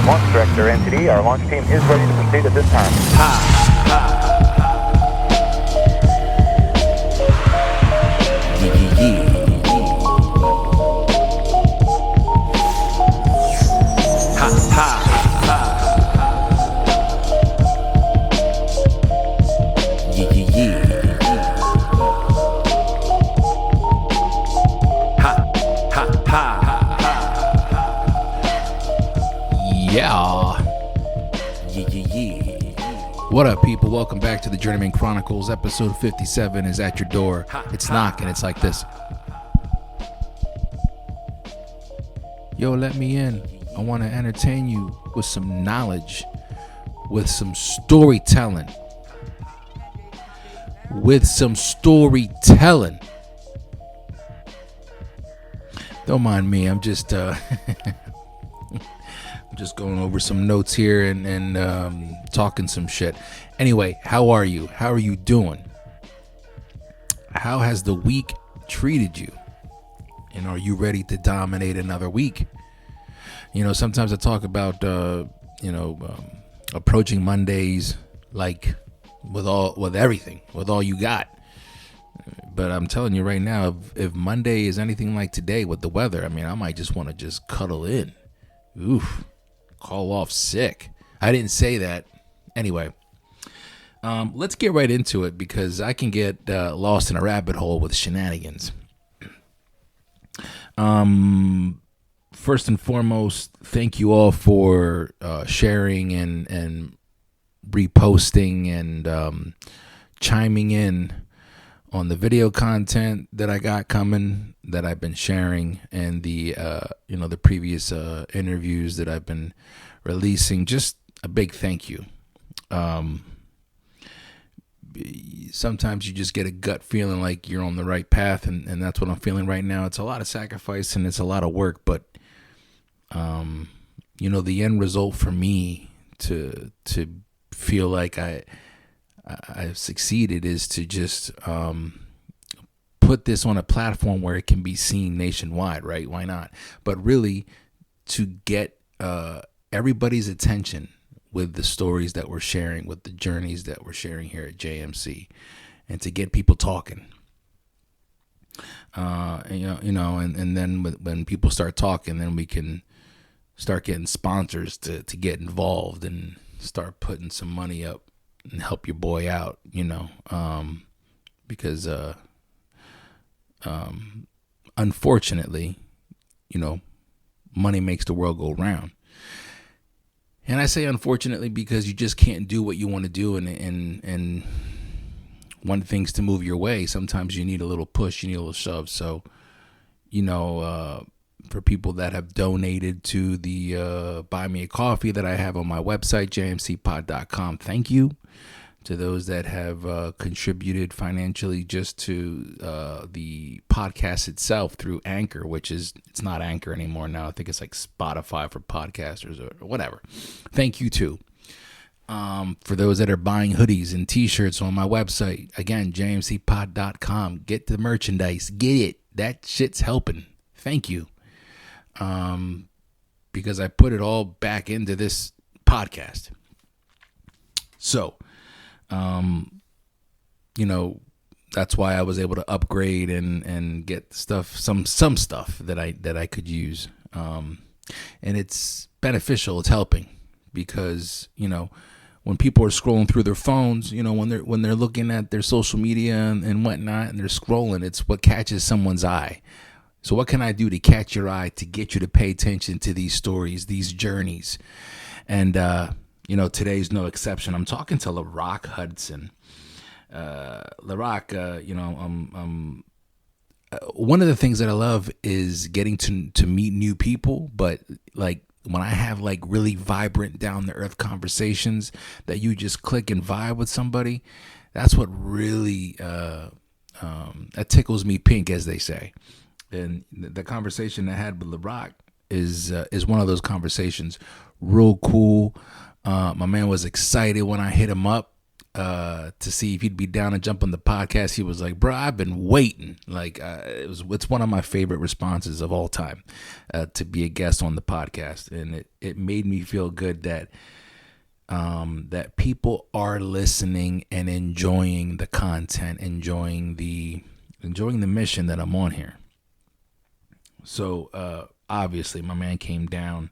Launch Director NTD, our launch team is ready to proceed at this time. What up, people? Welcome back to the Journeyman Chronicles. Episode 57 is at your door. It's knocking. It's like this. Yo, let me in. I want to entertain you with some knowledge, with some storytelling. Don't mind me. I'm just just going over some notes here and talking some shit. Anyway, how are you? How are you doing? How has the week treated you? And are you ready to dominate another week? You know, sometimes I talk about, approaching Mondays like with everything, with all you got. But I'm telling you right now, if Monday is anything like today with the weather, I mean, I might just want to just cuddle in. Oof. Call off sick. I didn't say that. Anyway, let's get right into it because I can get lost in a rabbit hole with shenanigans. First and foremost, thank you all for sharing and reposting and chiming in on the video content that I got coming, that I've been sharing, and the previous interviews that I've been releasing. Just a big thank you. Sometimes you just get a gut feeling like you're on the right path, and that's what I'm feeling right now. It's a lot of sacrifice and it's a lot of work, but the end result for me to feel like I've succeeded is to just put this on a platform where it can be seen nationwide, right? Why not? But really to get everybody's attention with the stories that we're sharing, with the journeys that we're sharing here at JMC, and to get people talking. And then when people start talking, then we can start getting sponsors to get involved and start putting some money up and help your boy out, because unfortunately, money makes the world go round. And I say unfortunately because you just can't do what you want to do and want things to move your way. Sometimes you need a little push, you need a little shove. So, for people that have donated to the Buy Me a Coffee that I have on my website, jmcpod.com, thank you. To those that have contributed financially just to the podcast itself through Anchor, it's not Anchor anymore now. I think it's like Spotify for podcasters or whatever. Thank you too. For those that are buying hoodies and t-shirts on my website, again, jmcpod.com. Get the merchandise. Get it. That shit's helping. Thank you. Because I put it all back into this podcast. So, that's why I was able to upgrade and get some stuff that I could use. And it's beneficial. It's helping because, when people are scrolling through their phones, when they're looking at their social media and whatnot, and they're scrolling, it's what catches someone's eye. So what can I do to catch your eye, to get you to pay attention to these stories, these journeys? And, today's no exception. I'm talking to LaRock Hudson. LaRock, one of the things that I love is getting to meet new people, but like when I have like really vibrant, down to earth conversations that you just click and vibe with somebody, that's what really that tickles me pink, as they say. And the conversation I had with LaRock is one of those conversations. Real cool. My man was excited when I hit him up. to see if he'd be down and jump on the podcast. He was like, bro, I've been waiting. Like, it's one of my favorite responses of all time, to be a guest on the podcast. And it made me feel good that that people are listening and enjoying the content, enjoying the mission that I'm on here. So obviously my man came down.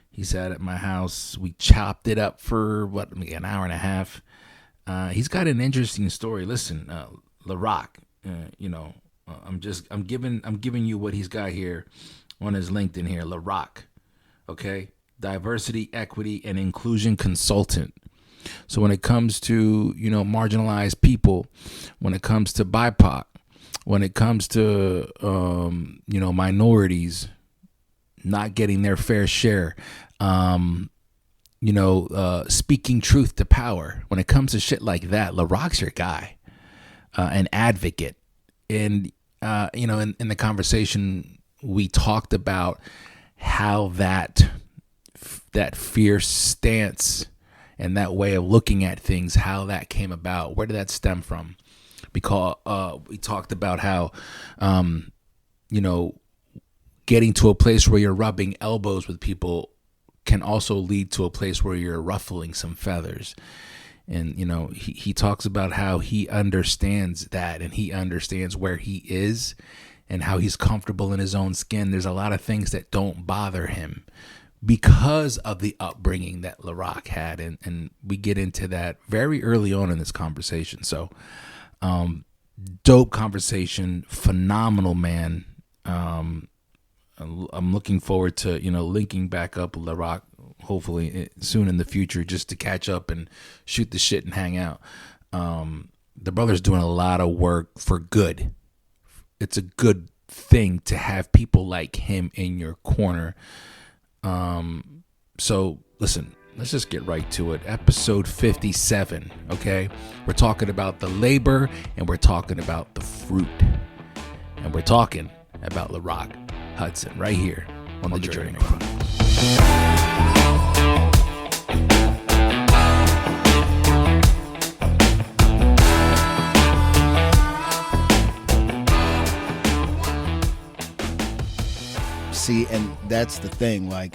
He sat at my house. We chopped it up for an hour and a half. He's got an interesting story. Listen, LaRock, I'm giving you what he's got here on his LinkedIn here. LaRock, okay, diversity, equity, and inclusion consultant. So when it comes to marginalized people, when it comes to BIPOC, when it comes to minorities not getting their fair share, speaking truth to power. When it comes to shit like that, LaRock's your guy, an advocate. And, in the conversation, we talked about how that fierce stance and that way of looking at things, how that came about. Where did that stem from? Because we talked about how, getting to a place where you're rubbing elbows with people can also lead to a place where you're ruffling some feathers. And, he talks about how he understands that, and he understands where he is and how he's comfortable in his own skin. There's a lot of things that don't bother him because of the upbringing that LaRock had. And we get into that very early on in this conversation. So, dope conversation, phenomenal man. I'm looking forward to, linking back up with LaRock, hopefully soon in the future, just to catch up and shoot the shit and hang out. The brother's doing a lot of work for good. It's a good thing to have people like him in your corner. So listen, let's just get right to it. Episode 57, okay? We're talking about the labor, and we're talking about the fruit. And we're talking about LaRock Hudson right here on the Journey. See, and that's the thing. Like,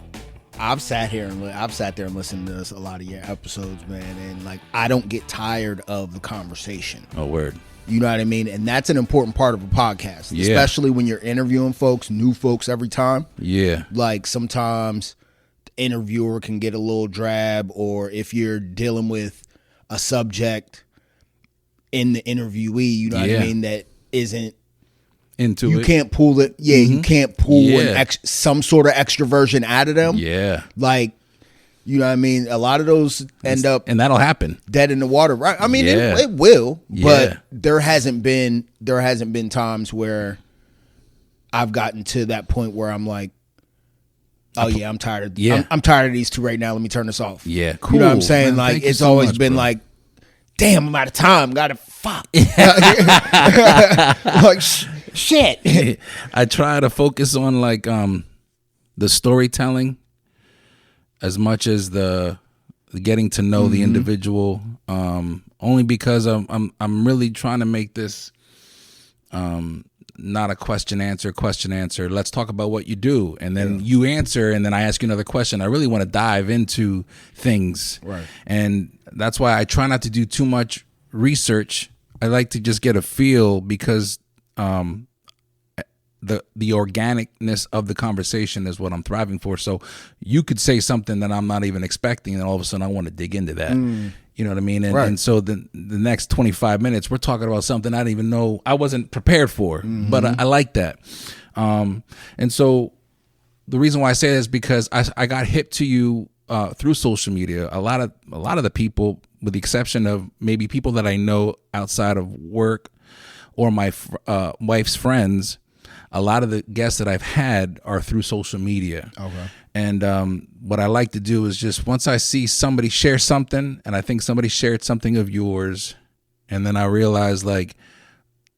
I've sat there and listened to a lot of your episodes, man, and like I don't get tired of the conversation. Oh, word. You know what I mean? And that's an important part of a podcast, especially when you're interviewing folks, new folks every time. Yeah. Like sometimes the interviewer can get a little drab, or if you're dealing with a subject in the interviewee, you know what I mean, that isn't into you it. Can't pull it. Yeah, you can't pull some sort of extroversion out of them. Yeah. Like, you know what I mean? A lot of those end up, and that'll happen, dead in the water, right? I mean, it will, but there hasn't been times where I've gotten to that point where I'm like, oh yeah, I'm tired. I'm tired of these two right now. Let me turn this off. Yeah, cool. You know what I'm saying? Man, like, it's always been like, damn, I'm out of time. Gotta fuck. Like shit. I try to focus on like the storytelling as much as the getting to know the individual, only because I'm really trying to make this not a question answer. Let's talk about what you do, and then you answer, and then I ask you another question. I really want to dive into things, right? And that's why I try not to do too much research. I like to just get a feel, because the organicness of the conversation is what I'm thriving for. So you could say something that I'm not even expecting, and all of a sudden I want to dig into that. You know what I mean? And so the next 25 minutes, we're talking about something I didn't even know, I wasn't prepared for, but I like that. And so the reason why I say that is because I got hip to you through social media. A lot of the people, with the exception of maybe people that I know outside of work or my wife's friends, a lot of the guests that I've had are through social media. Okay. And what I like to do is just, once I see somebody share something, and I think somebody shared something of yours, and then I realize, like,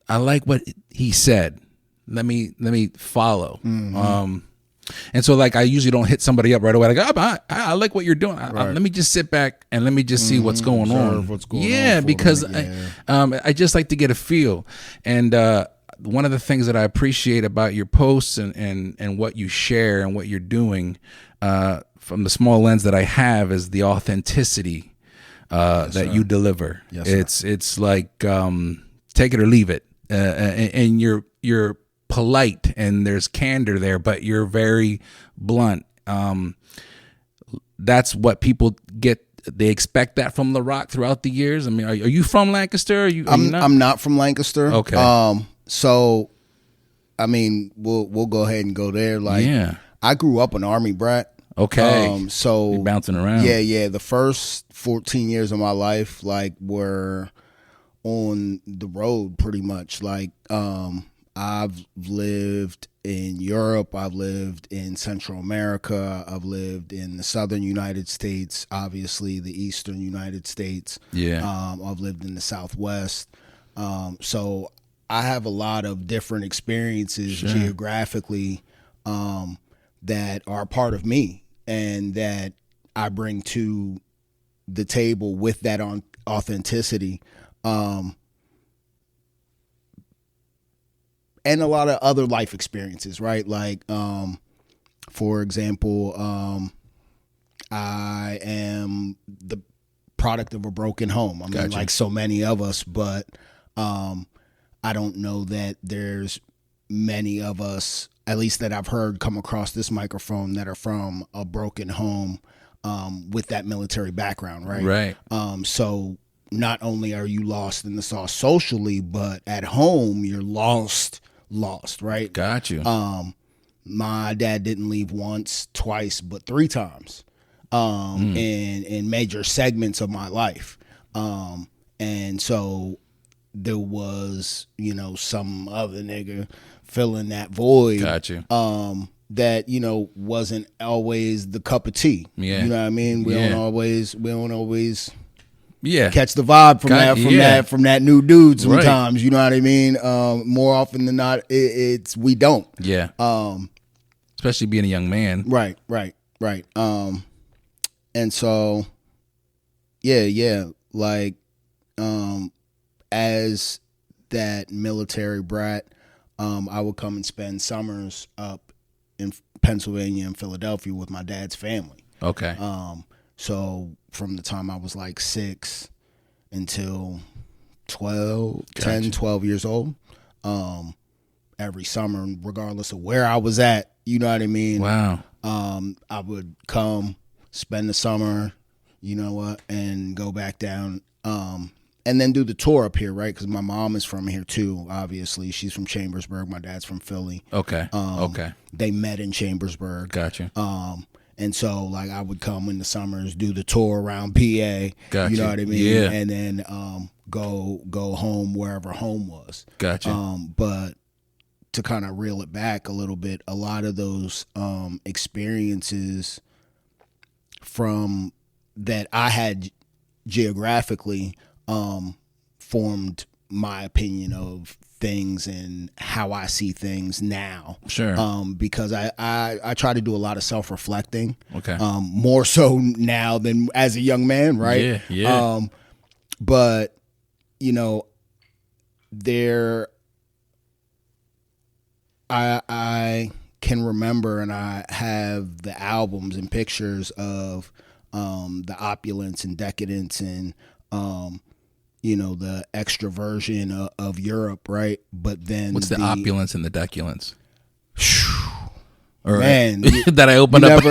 I like what he said. Let me follow. And so, like, I usually don't hit somebody up right away. Like, I like what you're doing. Let me just sit back and let me just see what's going on. What's going on because I just like to get a feel. And one of the things that I appreciate about your posts and what you share and what you're doing from the small lens that I have is the authenticity that you deliver. Yes, it's like take it or leave it, and you're polite and there's candor there, but you're very blunt. That's what people get. They expect that from LaRock throughout the years. I mean, are you from Lancaster? I'm not from Lancaster. Okay. So, I mean, we'll go ahead and go there. Like, I grew up an Army brat. Okay. So you're bouncing around. Yeah. The first 14 years of my life, like, were on the road pretty much. Like, I've lived in Europe. I've lived in Central America. I've lived in the Southern United States, obviously the Eastern United States. Yeah. I've lived in the Southwest. So I have a lot of different experiences geographically that are part of me and that I bring to the table with that authenticity. And a lot of other life experiences, right? Like, for example, I am the product of a broken home. I mean, like so many of us, but I don't know that there's many of us, at least that I've heard come across this microphone, that are from a broken home with that military background, right? Right. So not only are you lost in the sauce socially, but at home you're lost, right? Got you. My dad didn't leave once, twice, but 3 times in major segments of my life. And so there was, some other nigga filling that void. Got you. That, wasn't always the cup of tea. Yeah. You know what I mean? We don't always catch the vibe from that new dude sometimes. Right. You know what I mean? More often than not, we don't. Yeah. Especially being a young man. Right. And so, yeah. Like, as that military brat, I would come and spend summers up in Pennsylvania and Philadelphia with my dad's family. Okay. So from the time I was like 6 until 12 years old, every summer, regardless of where I was at, you know what I mean? Wow. I would come, spend the summer, and go back down, and then do the tour up here, right? Because my mom is from here too, obviously. She's from Chambersburg. My dad's from Philly. Okay. Okay. They met in Chambersburg. Gotcha. And so, like, I would come in the summers, do the tour around PA. Gotcha. You know what I mean? Yeah. And then go home wherever home was. Gotcha. But to kind of reel it back a little bit, a lot of those experiences from that I had geographically formed my opinion of things and how I see things now. Sure. Because I try to do a lot of self-reflecting. Okay. More so now than as a young man, right? Yeah. But I can remember, and I have the albums and pictures of the opulence and decadence and the extroversion of Europe, right? But then what's the opulence and the deculence? Man, that I opened up.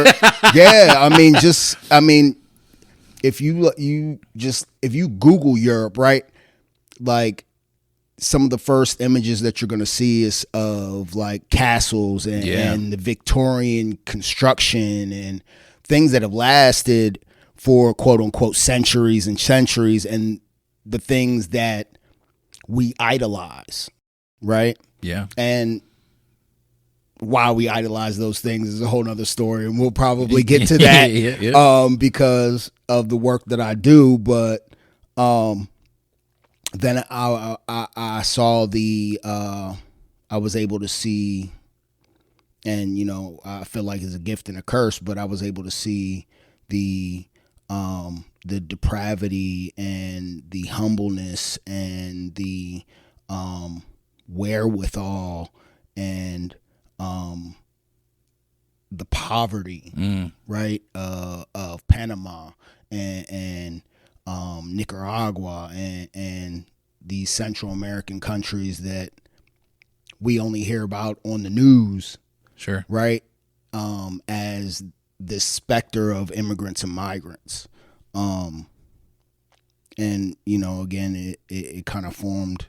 If you Google Europe, right? Like, some of the first images that you're going to see is of like castles and the Victorian construction and things that have lasted for quote unquote centuries and centuries, and the things that we idolize, right? Yeah. And why we idolize those things is a whole nother story, and we'll probably get to that because of the work that I do. But then I saw I was able to see and I feel like it's a gift and a curse, but I was able to see the depravity and the humbleness and the wherewithal and the poverty, right, of Panama and Nicaragua and these Central American countries that we only hear about on the news, sure, right, as this specter of immigrants and migrants. And again, it kind of formed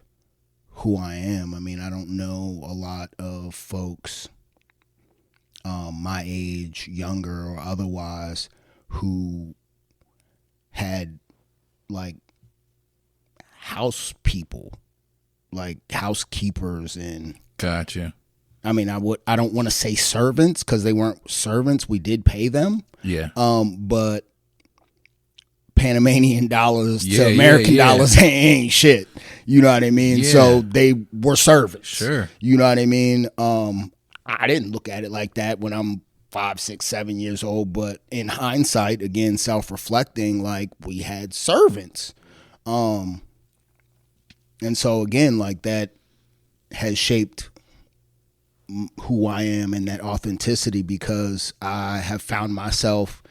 who I am. I mean, I don't know a lot of folks my age, younger or otherwise, who had like house people, like housekeepers, and gotcha. I mean, I don't want to say servants because they weren't servants. We did pay them. Yeah. But Panamanian dollars to American dollars ain't shit. You know what I mean? Yeah. So they were servants. Sure. You know what I mean? I didn't look at it like that when I'm 5, 6, 7 years old, but in hindsight, again, self-reflecting, like we had servants. And so again, like that has shaped who I am and that authenticity, because I have found myself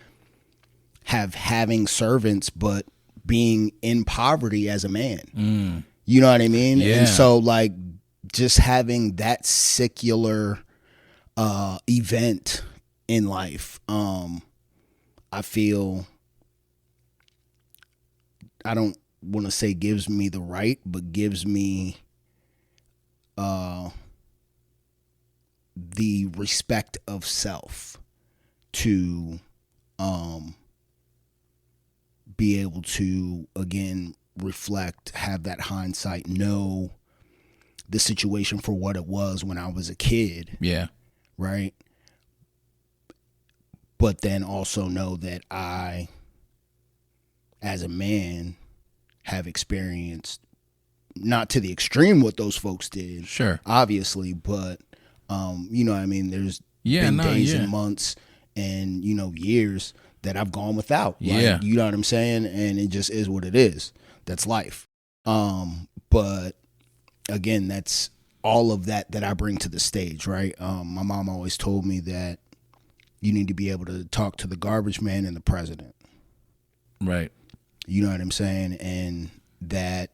having servants, but being in poverty as a man. You know what I mean? Yeah. And so like just having that secular event in life, I feel, I don't want to say gives me the right, but gives me the respect of self to be able to, again, reflect, have that hindsight, know the situation for what it was when I was a kid. Yeah. Right? But then also know that I, as a man, have experienced, not to the extreme what those folks did, sure, obviously, but you know what I mean, there's been days and months and years that I've gone without. Yeah. Like, you know what I'm saying? And it just is what it is. That's life. But again, that's all of that I bring to the stage, right? My mom always told me that you need to be able to talk to the garbage man and the president. Right. You know what I'm saying? And that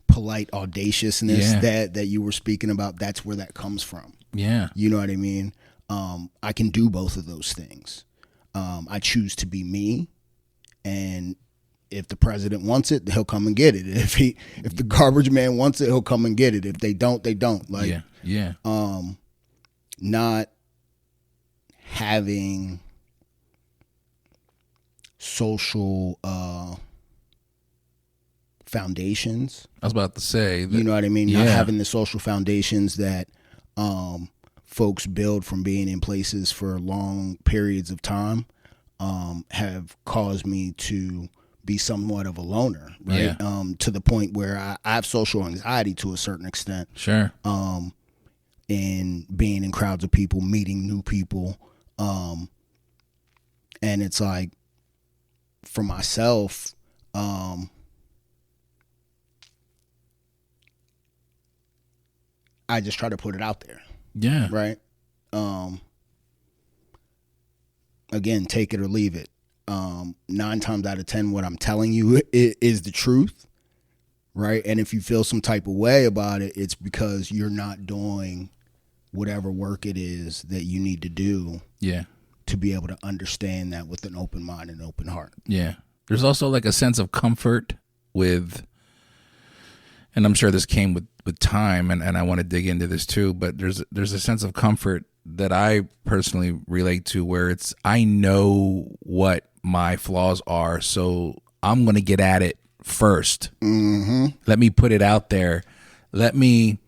polite audaciousness that you were speaking about, that's where that comes from. Yeah. You know what I mean? I can do both of those things. I choose to be me, and if the president wants it, he'll come and get it. If the garbage man wants it, he'll come and get it. If they don't, they don't. Like, not having social foundations. I was about to say that, you know what I mean? Not having the social foundations that folks build from being in places for long periods of time have caused me to be somewhat of a loner, right? To the point where I have social anxiety to a certain extent. Sure. In being in crowds of people, meeting new people. And it's like, for myself, I just try to put it out there. Yeah. Right. Again, take it or leave it. 9 times out of 10, what I'm telling you is the truth. Right. And if you feel some type of way about it, it's because you're not doing whatever work it is that you need to do. Yeah. To be able to understand that with an open mind and open heart. Yeah. There's also like a sense of comfort with, and I'm sure this came with time, and I want to dig into this too, but there's a sense of comfort that I personally relate to where it's, I know what my flaws are, so I'm going to get at it first. Mm-hmm. Let me put it out there. Let me...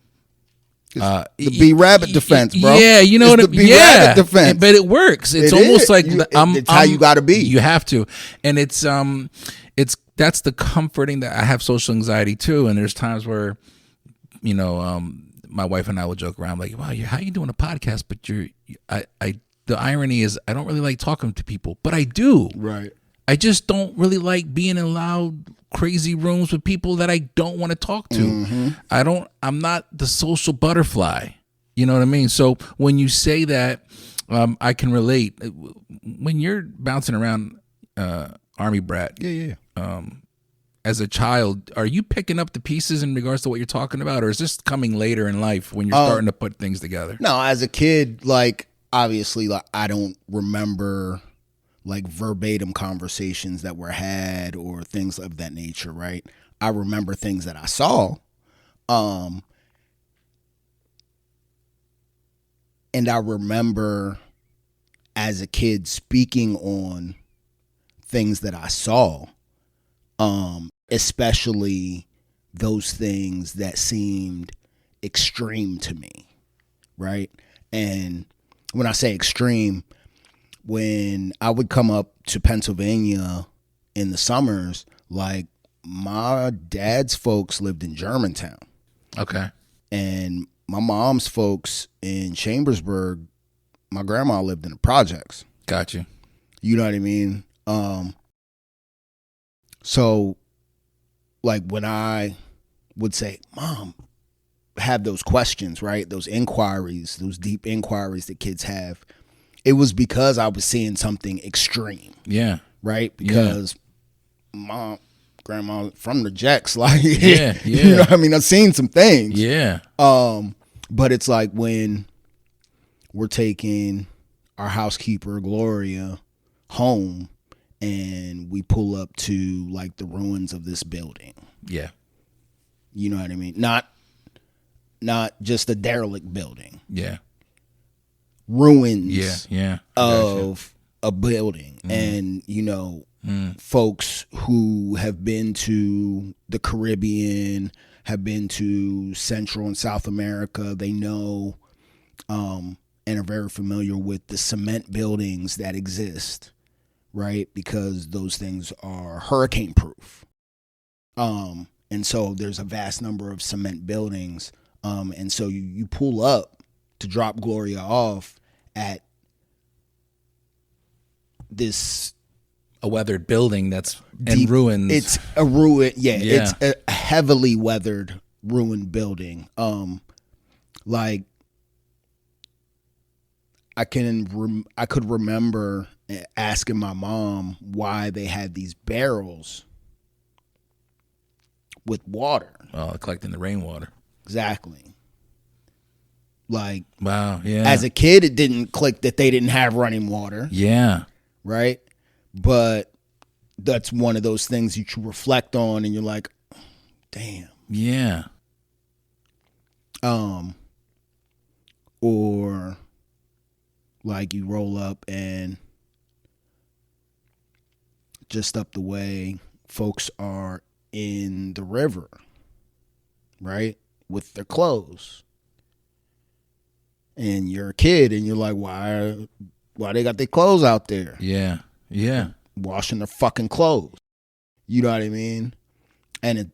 the B-Rabbit defense, bro. Yeah, you know what I mean? B-Rabbit defense. But it works. It's almost like it's how you got to be. You have to. And it's that's the comforting that I have social anxiety too. And there's times where, my wife and I will joke around like, wow, how you doing a podcast? But the irony is I don't really like talking to people, but I do. Right. I just don't really like being in loud, crazy rooms with people that I don't want to talk to. Mm-hmm. I'm not the social butterfly. You know what I mean? So when you say that, I can relate. When you're bouncing around, Army brat. Yeah. As a child, are you picking up the pieces in regards to what you're talking about, or is this coming later in life when you're starting to put things together? No, as a kid, like, obviously, like, I don't remember like verbatim conversations that were had or things of that nature, right? I remember things that I saw. And I remember as a kid speaking on things that I saw, especially those things that seemed extreme to me, right? And when I say extreme, when I would come up to Pennsylvania in the summers, like, my dad's folks lived in Germantown. Okay. And my mom's folks in Chambersburg, my grandma lived in the projects. Got you. You know what I mean? So, like, when I would say, Mom, have those questions, right? Those inquiries, those deep inquiries that kids have, it was because I was seeing something extreme. Yeah. Right? Because my grandma from the Jacks, like, yeah. You know what I mean? I've seen some things. Yeah. But it's like when we're taking our housekeeper, Gloria, home, and we pull up to, like, the ruins of this building. Yeah. You know what I mean? Not just a derelict building. Yeah. Ruins of a building. And, you know, folks who have been to the Caribbean, have been to Central and South America, they know and are very familiar with the cement buildings that exist, right? Because those things are hurricane proof. And so there's a vast number of cement buildings. And so you pull up to drop Gloria off at a weathered building that's in ruins. It's a ruin. Yeah. It's a heavily weathered ruined building. Like, I could remember asking my mom why they had these barrels with water. Oh, collecting the rainwater. Exactly. Like, wow, yeah. As a kid, it didn't click that they didn't have running water. Yeah. Right? But that's one of those things that you reflect on and you're like, damn. Yeah. Or like you roll up and just up the way, folks are in the river, right? With their clothes. And you're a kid and you're like, why they got their clothes out there? Yeah. Yeah. Washing their fucking clothes. You know what I mean? And it,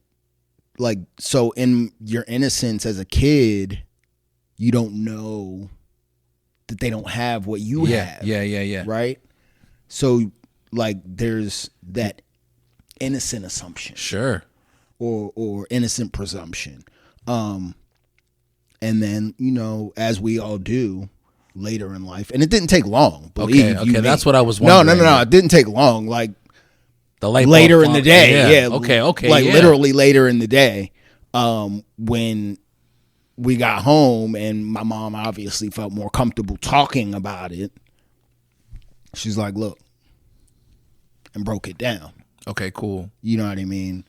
like, so in your innocence as a kid, you don't know that they don't have what you have. Yeah. Right? So, like, there's that innocent assumption. Sure. Or innocent presumption. And then, you know, as we all do later in life, and it didn't take long. Okay, that's what I was wondering. No, it didn't take long. Like, the light later in the day, yeah. Okay. Like, literally later in the day, when we got home and my mom obviously felt more comfortable talking about it, she's like, look, and broke it down. Okay, cool. You know what I mean?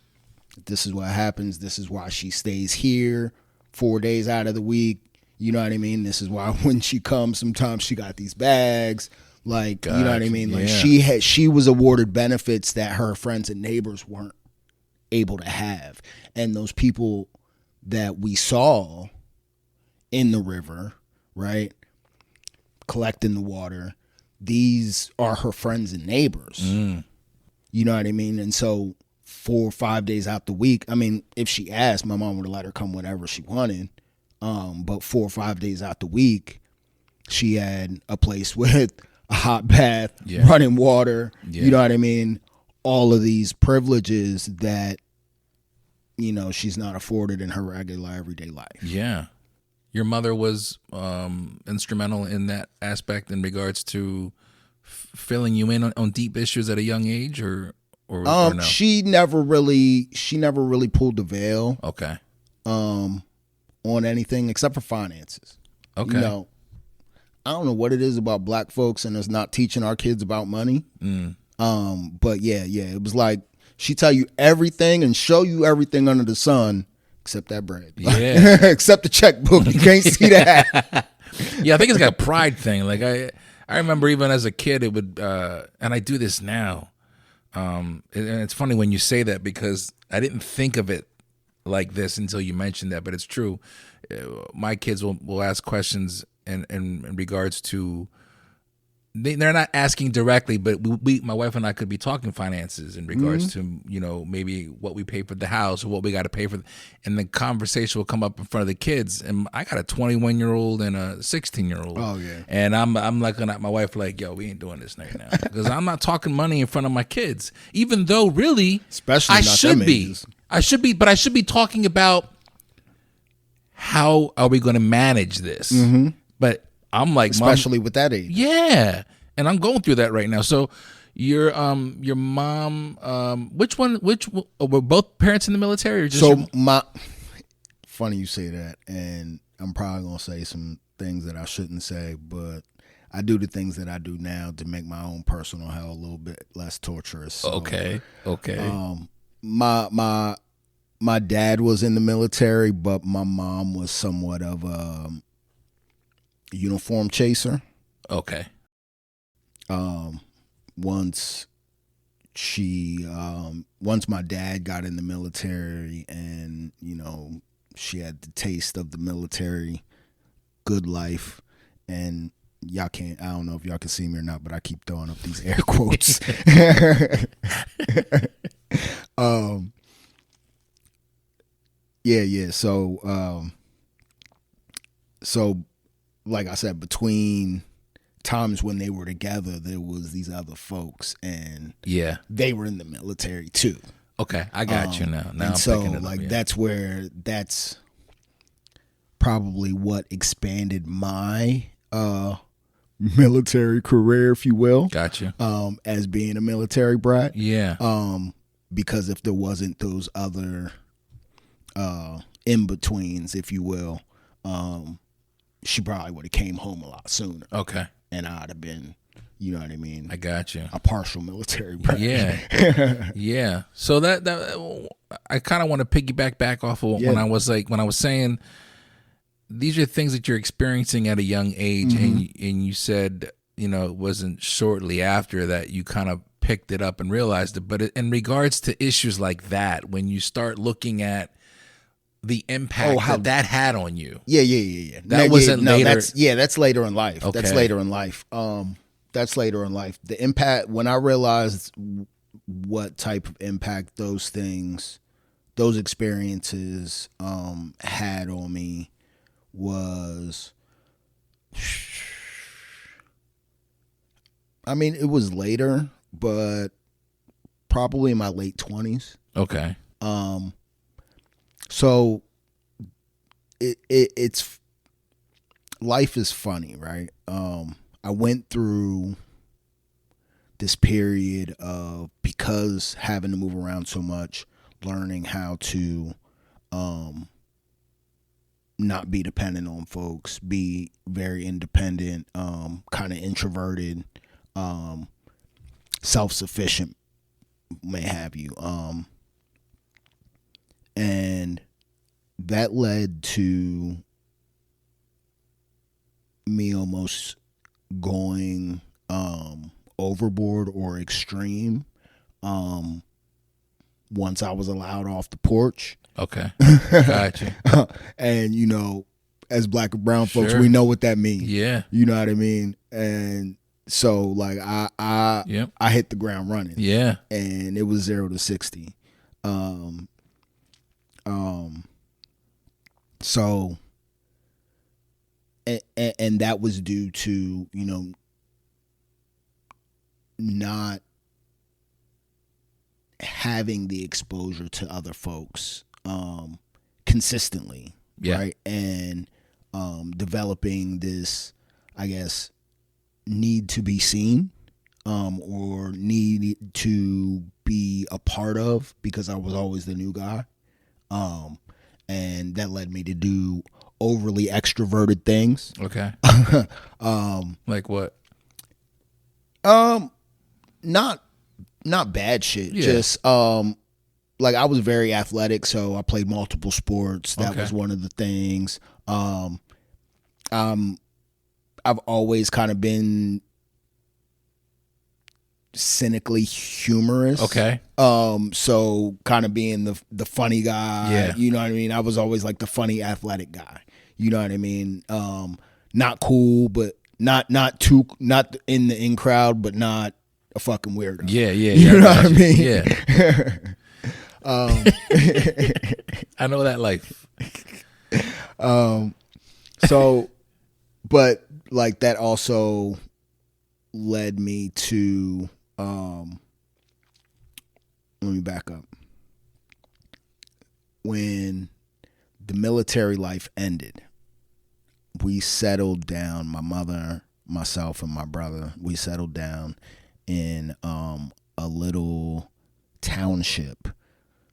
This is what happens. This is why she stays here 4 days out of the week. You know what I mean? This is why when she comes, sometimes she got these bags. Like, you know what I mean? Like, she was awarded benefits that her friends and neighbors weren't able to have. And those people that we saw in the river, right, collecting the water, these are her friends and neighbors. You know what I mean? And so 4 or 5 days out the week, I mean, if she asked, my mom would have let her come whenever she wanted. But 4 or 5 days out the week, she had a place with a hot bath, running water. You know what I mean? All of these privileges that, you know, she's not afforded in her regular everyday life. Yeah. Your mother was instrumental in that aspect in regards to filling you in on deep issues at a young age, or no? She never really pulled the veil. Okay. On anything except for finances. Okay. You know, I don't know what it is about black folks and us not teaching our kids about money. But yeah, it was like she tell you everything and show you everything under the sun except that bread. Yeah. Except the checkbook. You can't see that. Yeah, I think it's got a pride thing. Like I remember even as a kid, it would, and I do this now. And it's funny when you say that because I didn't think of it like this until you mentioned that, but it's true. My kids will ask questions in regards to, they're not asking directly, but my wife and I could be talking finances in regards to, you know, maybe what we pay for the house or what we got to pay for, and the conversation will come up in front of the kids. And I got a 21-year-old and a 16-year-old. Oh yeah. And I'm looking at my wife like, yo, we ain't doing this right now because I'm not talking money in front of my kids, even though really, especially I not should them be. ages. I should be, but I should be talking about how are we going to manage this. But I'm like, especially with that age. Yeah. And I'm going through that right now. So your mom, which were both parents in the military or just funny you say that, and I'm probably going to say some things that I shouldn't say, but I do the things that I do now to make my own personal hell a little bit less torturous. So, Okay. My dad was in the military, but my mom was somewhat of a uniform chaser. Okay. Once my dad got in the military and, you know, she had the taste of the military good life, and I don't know if y'all can see me or not, but I keep throwing up these air quotes. Yeah. So like I said, between times when they were together, there was these other folks, and they were in the military too. Okay, I got you now. Now I'm picking it like up, that's probably what expanded my military career, if you will. Gotcha. As being a military brat. Yeah. Because if there wasn't those other in-betweens, if you will, she probably would have came home a lot sooner. Okay. And I'd have been, you know what I mean? I got you. A partial military brat. Yeah. Yeah. So that I kind of want to piggyback back off of when I was saying these are things that you're experiencing at a young age, and you said, you know, it wasn't shortly after that you kind of picked it up and realized it. But in regards to issues like that, when you start looking at the impact that had on you. Yeah. That wasn't later. That's later in life. Okay. That's later in life. That's later in life. The impact, when I realized what type of impact those experiences had on me was, I mean, it was later, but probably in my late 20s. Okay. So it's life is funny, right? I went through this period of, because having to move around so much, learning how to not be dependent on folks, be very independent, kind of introverted, self-sufficient, may have you. And that led to me almost going overboard or extreme once I was allowed off the porch. Okay. Gotcha. And, you know, as black and brown folks, we know what that means. Yeah. You know what I mean? And so, like, I hit the ground running. Yeah. And it was 0 to 60. So and that was due to, you know, not having the exposure to other folks consistently, right? And developing this, I guess, need to be seen, or need to be a part of, because I was always the new guy. And that led me to do overly extroverted things. Okay. Like what? Not bad shit. Yeah. Just like I was very athletic, so I played multiple sports. That was one of the things. I've always kind of been cynically humorous. Okay. So kind of being the funny guy. Yeah. You know what I mean? I was always like the funny athletic guy. You know what I mean? Not cool, but not in the in crowd, but not a fucking weirdo. Yeah. You know what I mean? Yeah. I know that life. So, but like that also led me to, let me back up. When the military life ended, we settled down, my mother, myself, and my brother, we settled down in a little township.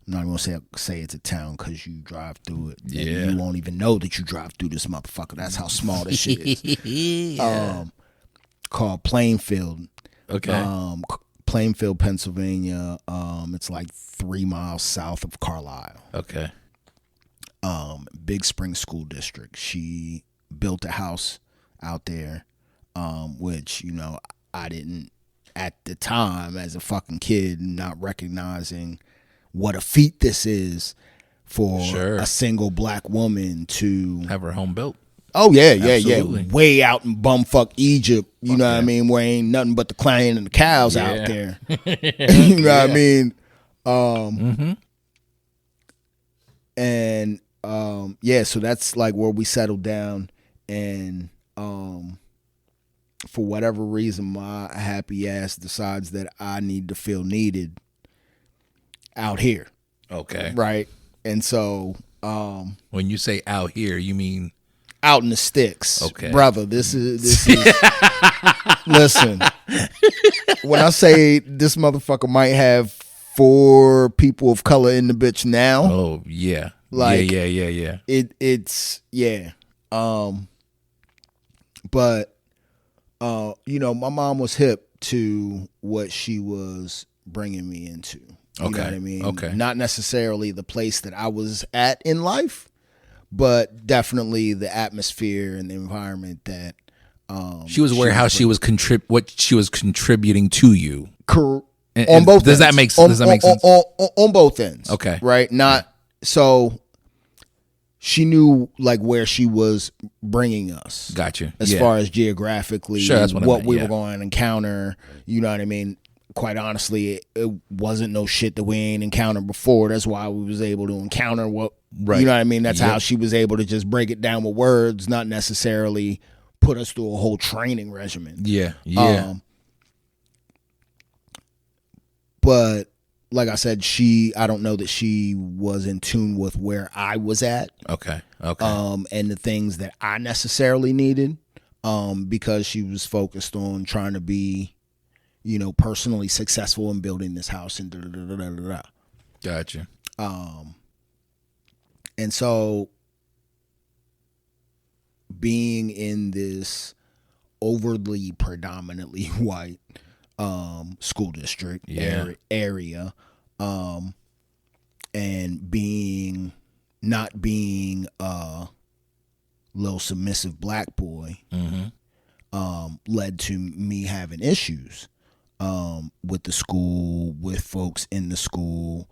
I'm not going to say it's a town because you drive through it. Yeah. And you won't even know that you drive through this motherfucker. That's how small this shit is. Called Plainfield. Okay. Plainfield, Pennsylvania. It's like 3 miles south of Carlisle. Okay. Big Spring School District. She built a house out there, which, you know, I didn't, at the time as a fucking kid, not recognizing what a feat this is for a single black woman to have her home built. Oh yeah. Way out in bumfuck Egypt, you know what I mean, where ain't nothing but the clan and the cows out there. You know what I mean? And so that's like where we settled down, and for whatever reason my happy ass decides that I need to feel needed out here. Okay. Right. And so when you say out here, you mean out in the sticks. Okay. Brother, this is listen. When I say this motherfucker might have 4 people of color in the bitch now. Oh, yeah. Like yeah. It's but you know, my mom was hip to what she was bringing me into. You know what I mean? Okay. Not necessarily the place that I was at in life, but definitely the atmosphere and the environment that she was aware how she was what she was contributing to you. On both ends. Does that make sense? On both ends. Okay. Right? Not so she knew like where she was bringing us. Gotcha. As far as geographically, sure, that's what we were going to encounter, you know what I mean? Quite honestly, it wasn't no shit that we ain't encountered before. That's why we was able to encounter what, you know what I mean? That's how she was able to just break it down with words, not necessarily put us through a whole training regimen. Yeah. But like I said, I don't know that she was in tune with where I was at. Okay. And the things that I necessarily needed, because she was focused on trying to be, you know, personally successful in building this house and da-da-da-da-da-da. Gotcha. And so being in this overly predominantly white school district area, and not being a little submissive black boy, led to me having issues with the school, with folks in the school,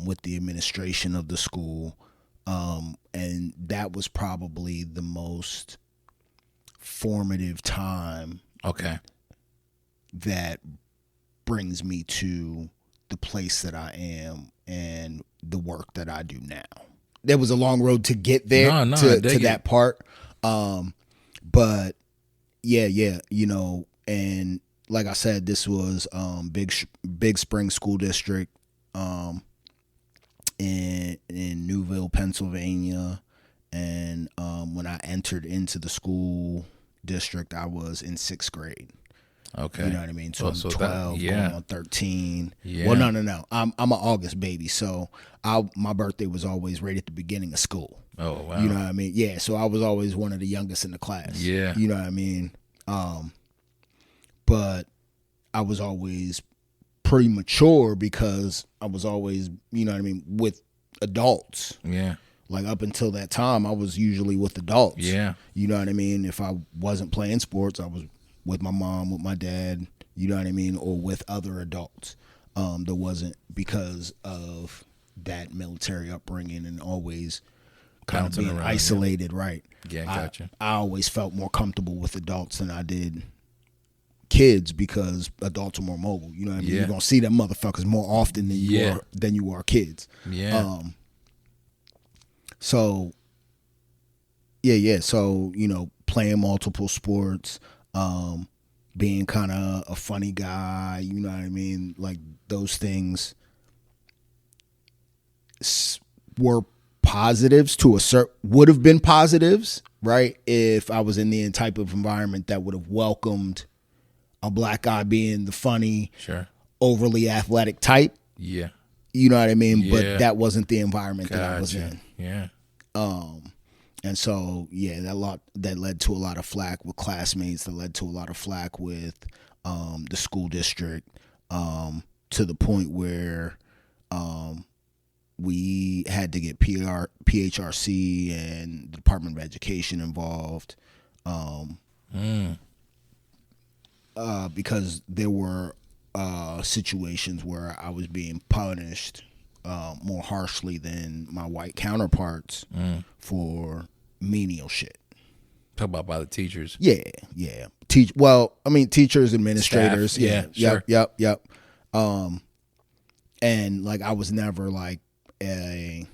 with the administration of the school. And that was probably the most formative time that brings me to the place that I am and the work that I do now. There was a long road to get there, to that part. But yeah, and like I said, this was Big Spring School District in Newville, Pennsylvania. And when I entered into the school district, I was in 6th grade. Okay. You know what I mean? So I'm 12, going on 13. Yeah. Well, no. I'm an August baby, so my birthday was always right at the beginning of school. Oh, wow. You know what I mean? Yeah, so I was always one of the youngest in the class. Yeah. You know what I mean? But I was always pretty mature because I was always, you know what I mean, with adults. Yeah. Like up until that time, I was usually with adults. Yeah. You know what I mean? If I wasn't playing sports, I was with my mom, with my dad, you know what I mean? Or with other adults. There wasn't, because of that military upbringing and always kind of being around, isolated, right? Yeah, gotcha. I always felt more comfortable with adults than I did kids because adults are more mobile. You know what I mean? Yeah. You're going to see them motherfuckers more often than you are kids. Yeah. So, yeah. So, you know, playing multiple sports, being kind of a funny guy, you know what I mean? Like those things were positives would have been positives, right? If I was in the type of environment that would have welcomed a black guy being the funny, sure, overly athletic type. Yeah. You know what I mean? Yeah. But that wasn't the environment that I was in. Yeah. And so, yeah, that led to a lot of flack with classmates. That led to a lot of flack with the school district, to the point where we had to get PHRC and the Department of Education involved, because there were situations where I was being punished more harshly than my white counterparts for menial shit. Talk about by the teachers. Yeah. Teachers, administrators. Staff, Yeah. Sure. Yep. And like I was never like a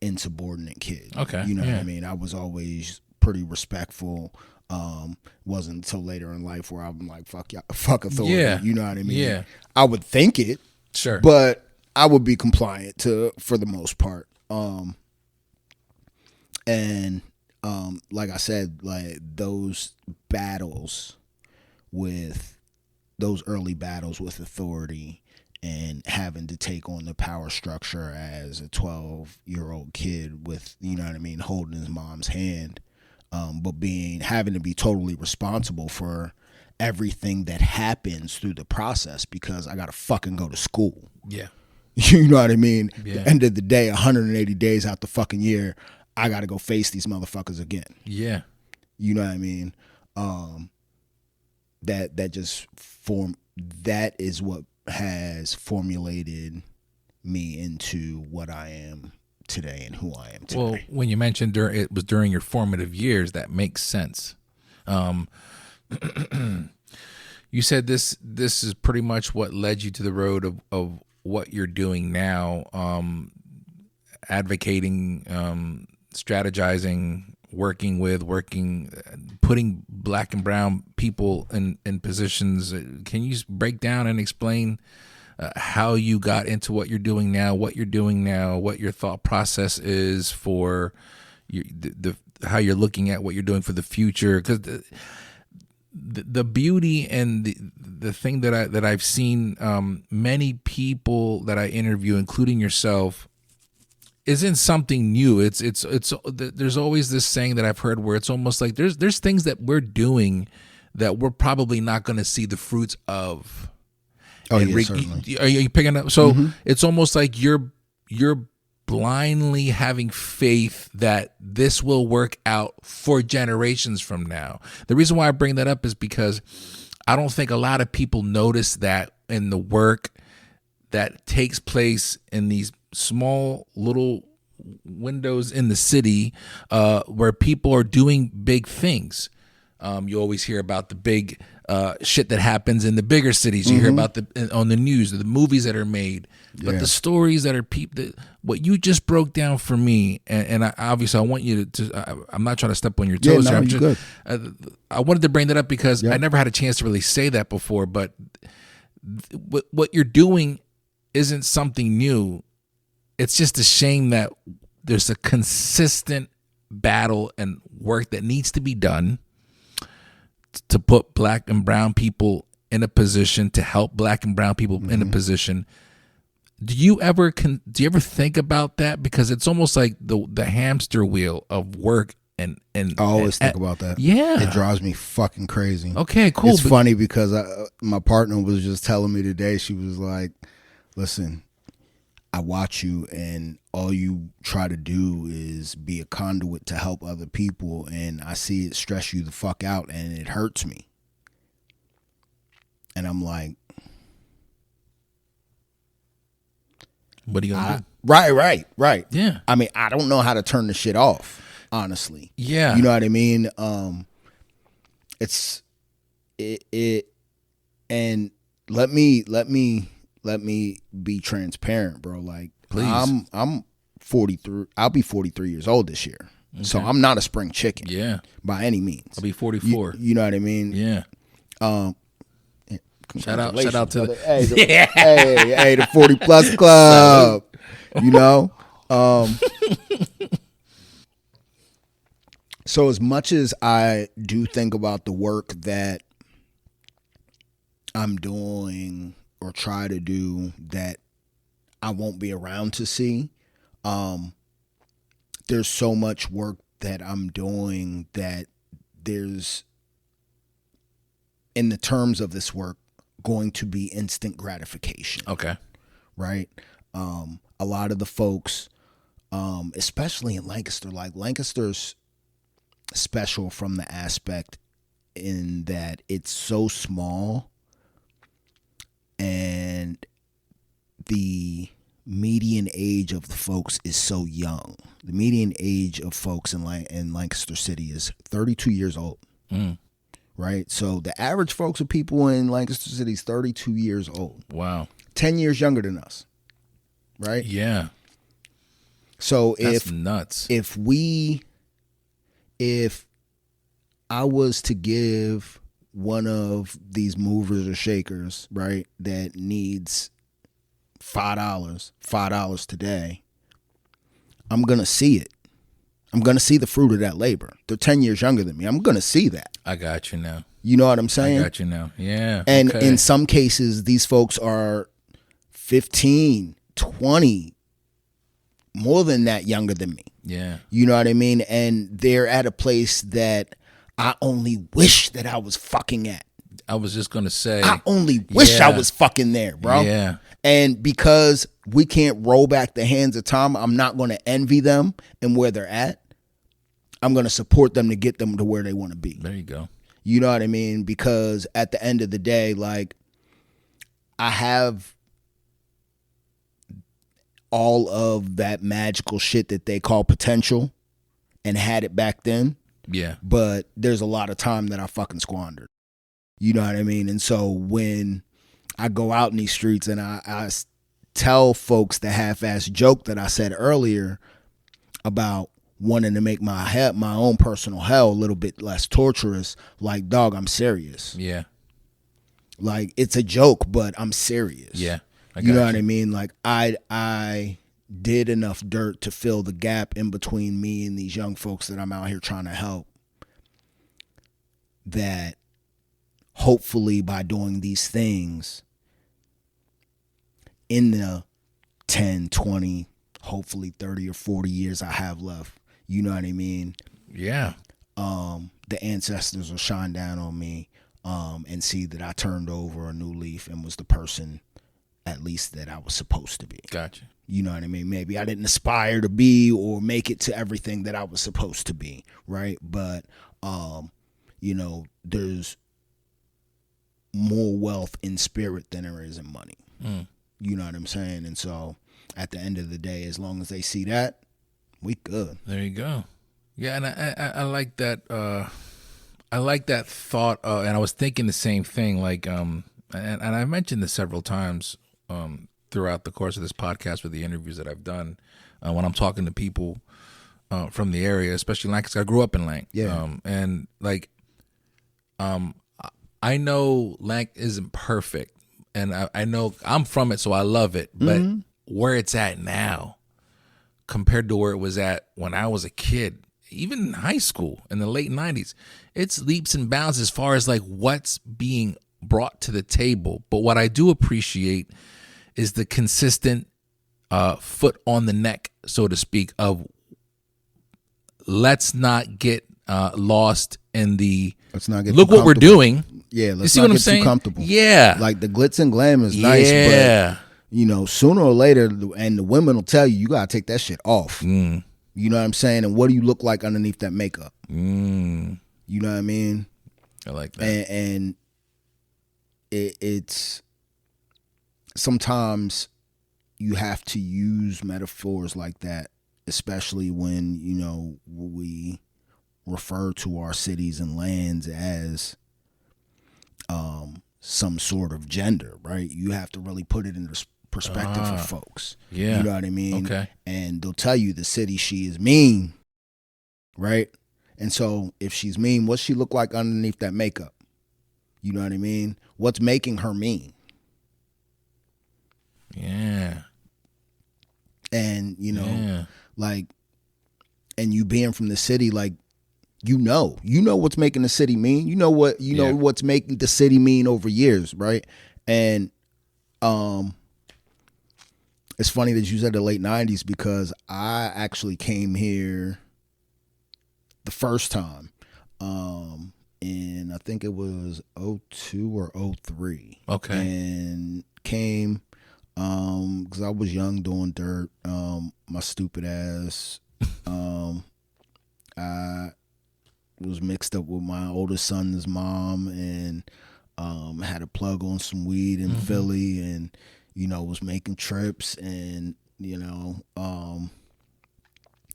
insubordinate kid. Okay. You know what I mean? I was always pretty respectful. Wasn't until later in life where I'm like, fuck authority. Yeah. You know what I mean? Yeah. I would think it. Sure. But I would be compliant for the most part. And like I said, like those early battles with authority and having to take on the power structure as a 12-year-old kid with, you know what I mean, holding his mom's hand, but having to be totally responsible for everything that happens through the process because I got to fucking go to school. Yeah. You know what I mean? Yeah. The end of the day, 180 days out the fucking year, I got to go face these motherfuckers again. Yeah. You know what I mean? That is what has formulated me into what I am today and who I am today. Well, when you mentioned it was during your formative years, that makes sense. You said this is pretty much what led you to the road of what you're doing now, advocating, strategizing, putting black and brown people in positions. Can you break down and explain how you got into what you're doing now, what your thought process is for how you're looking at what you're doing for the future? Because the beauty and the thing that I've seen many people that I interview, including yourself, isn't something new. It's there's always this saying that I've heard where it's almost like there's things that we're doing that we're probably not going to see the fruits of. Oh, yeah, certainly. Are you picking up? So it's almost like you're blindly having faith that this will work out for generations from now. The reason why I bring that up is because I don't think a lot of people notice that in the work that takes place in these small little windows in the city where people are doing big things. You always hear about the big shit that happens in the bigger cities. You hear about on the news, the movies that are made, but the stories that are what you just broke down for me, and obviously I want you to. I'm not trying to step on your toes. Yeah, no, you're good. I wanted to bring that up because I never had a chance to really say that before. But what you're doing isn't something new. It's just a shame that there's a consistent battle and work that needs to be done to put black and brown people in a position, to help black and brown people in a position. Do you ever think about that? Because it's almost like the hamster wheel of work and I always think about that. Yeah. It drives me fucking crazy. Okay, cool. It's funny because my partner was just telling me today, she was like, listen, I watch you and all you try to do is be a conduit to help other people, and I see it stress you the fuck out and it hurts me. And I'm like, what are you gonna do? Right. Yeah. I mean, I don't know how to turn the shit off, honestly. Yeah. You know what I mean? And let me be transparent, bro. Like, please. I'm 43. I'll be 43 years old this year. Okay. So I'm not a spring chicken. Yeah. By any means. I'll be 44. You know what I mean? Yeah. Shout out to the hey, the 40 plus club. You know? So as much as I do think about the work that I'm doing or try to do that I won't be around to see, there's so much work that I'm doing that there's, in the terms of this work, going to be instant gratification. Okay. Right? A lot of the folks, especially in Lancaster, like Lancaster's special from the aspect in that it's so small and the median age of the folks is so young. The median age of folks in Lancaster City is 32 years old. Right? So the average folks of people in Lancaster City is 32 years old. Wow. 10 years younger than us. Right? Yeah. So that's nuts. If I was to give one of these movers or shakers, right, that needs $5 today, I'm going to see it. I'm going to see the fruit of that labor. They're 10 years younger than me. I'm going to see that. I got you now. You know what I'm saying? I got you now. Yeah. And in some cases, these folks are 15, 20, more than that younger than me. Yeah. You know what I mean? And they're at a place that I only wish that I was fucking at. I was just going to say. I only wish I was fucking there, bro. Yeah. And because we can't roll back the hands of time, I'm not going to envy them and where they're at. I'm going to support them to get them to where they want to be. There you go. You know what I mean? Because at the end of the day, like, I have all of that magical shit that they call potential and had it back then. Yeah. But there's a lot of time that I fucking squandered. You know what I mean? And so when I go out in these streets and I tell folks the half-ass joke that I said earlier about wanting to make my own personal hell a little bit less torturous, like, dog, I'm serious. Yeah. Like, it's a joke, but I'm serious. Yeah. You know what I mean? Like, I did enough dirt to fill the gap in between me and these young folks that I'm out here trying to help, that hopefully by doing these things in the 10, 20, hopefully 30 or 40 years I have left, you know what I mean? Yeah. The ancestors will shine down on me and see that I turned over a new leaf and was the person at least that I was supposed to be. Gotcha. You know what I mean? Maybe I didn't aspire to be or make it to everything that I was supposed to be, right? But, you know, there's more wealth in spirit than there is in money. You know what I'm saying? And so at the end of the day, as long as they see that, we good. There you go. Yeah, and I like that. I like that thought, and I was thinking the same thing. Like, and I mentioned this several times throughout the course of this podcast with the interviews that I've done when I'm talking to people from the area, especially Lanc, because I grew up in Lanc. Yeah. And like, I know Lanc isn't perfect, and I know I'm from it, so I love it. But where it's at now, compared to where it was at when I was a kid, even in high school in the late 90s, it's leaps and bounds as far as like what's being brought to the table. But what I do appreciate is the consistent foot on the neck, so to speak, of let's not get lost in the let's not get look what we're doing. Yeah, let's you see not what I'm get saying? too comfortable. Yeah. Like the glitz and glam is nice, but you know, sooner or later, and the women will tell you, you gotta take that shit off. You know what I'm saying? And what do you look like underneath that makeup? You know what I mean? I like that. And it's sometimes you have to use metaphors like that, especially when, you know, we refer to our cities and lands as some sort of gender, right? You have to really put it into perspective for folks. Yeah. You know what I mean? Okay. And they'll tell you the city, she is mean, right? And so if she's mean, what's she look like underneath that makeup? You know what I mean? What's making her mean? Yeah. And, you know, like, and you being from the city, like, you know what's making the city mean. You know what's making the city mean over years, right? And it's funny that you said the late 90s because I actually came here the first time in I think it was 02 or 03. Okay. And came because I was young doing dirt, my stupid ass. I was mixed up with my oldest son's mom and had a plug on some weed in Philly and, you know, was making trips and, you know,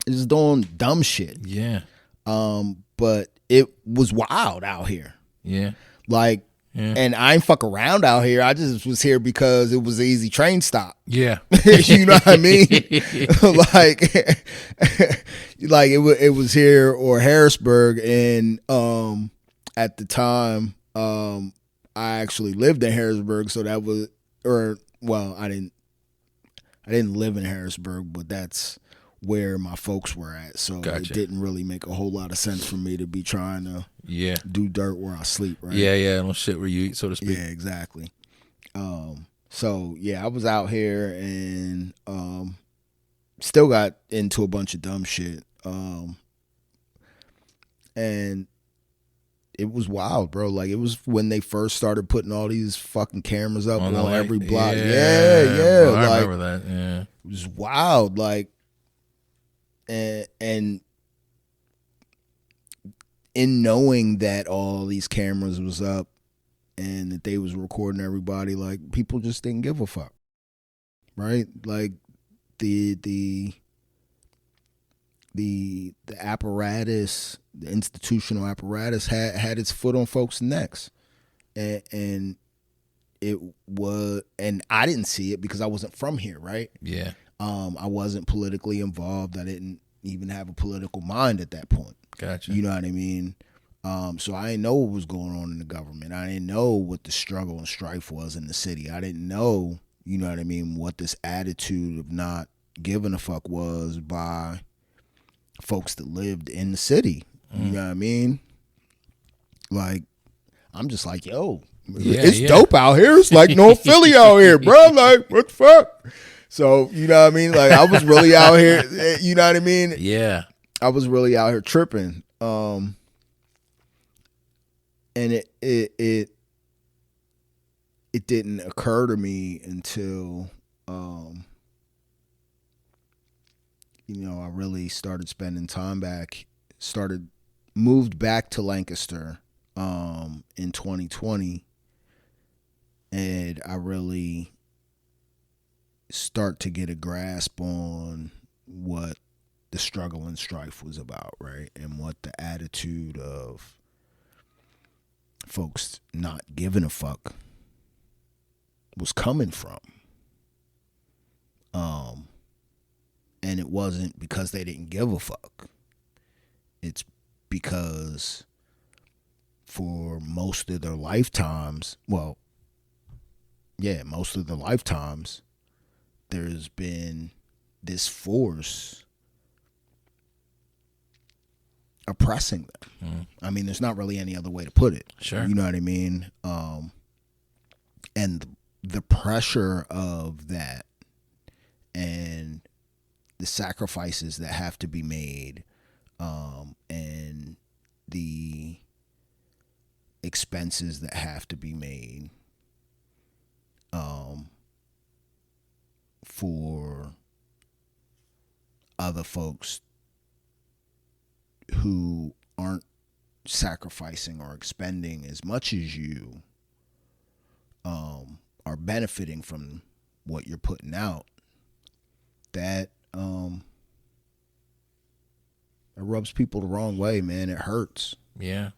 just doing dumb shit. Yeah. But it was wild out here. Yeah. Like, and I ain't fuck around out here. I just was here because it was an easy train stop. Yeah. You know what I mean? like it was here or Harrisburg, and at the time I actually lived in Harrisburg, so that was I didn't live in Harrisburg, but that's where my folks were at. So Gotcha. It didn't really make a whole lot of sense for me to be trying to do dirt where I sleep, right? Yeah, no shit where you eat, so to speak. Yeah, exactly. So yeah, I was out here and still got into a bunch of dumb shit. And it was wild, bro. Like, it was when they first started putting all these fucking cameras up on every block. Yeah. Bro, I like, remember that. Yeah. It was wild. Like, and in knowing that all these cameras was up and that they was recording everybody, like, people just didn't give a fuck, right? Like, the apparatus, the institutional apparatus had its foot on folks' necks, and it was, and I didn't see it because I wasn't from here, right? Yeah. I wasn't politically involved. I didn't even have a political mind at that point. Gotcha. You know what I mean? So I didn't know what was going on in the government. I didn't know what the struggle and strife was in the city. I didn't know, you know what I mean, what this attitude of not giving a fuck was by folks that lived in the city. You know what I mean? Like, I'm just like, yo, it's dope out here. It's like North Philly out here, bro. Like, what the fuck? So, you know what I mean? Like, I was really out here, you know what I mean? Yeah. I was really out here tripping. And it didn't occur to me until, you know, I really started spending time moved back to Lancaster in 2020. And I really start to get a grasp on what the struggle and strife was about, right? And what the attitude of folks not giving a fuck was coming from. And it wasn't because they didn't give a fuck. It's because for most of their lifetimes, most of their lifetimes, there's been this force oppressing them. I mean, there's not really any other way to put it. Sure. You know what I mean? And the pressure of that and the sacrifices that have to be made, and the expenses that have to be made, for other folks who aren't sacrificing or expending as much as you, are benefiting from what you're putting out, that it rubs people the wrong way, man. It hurts. Yeah.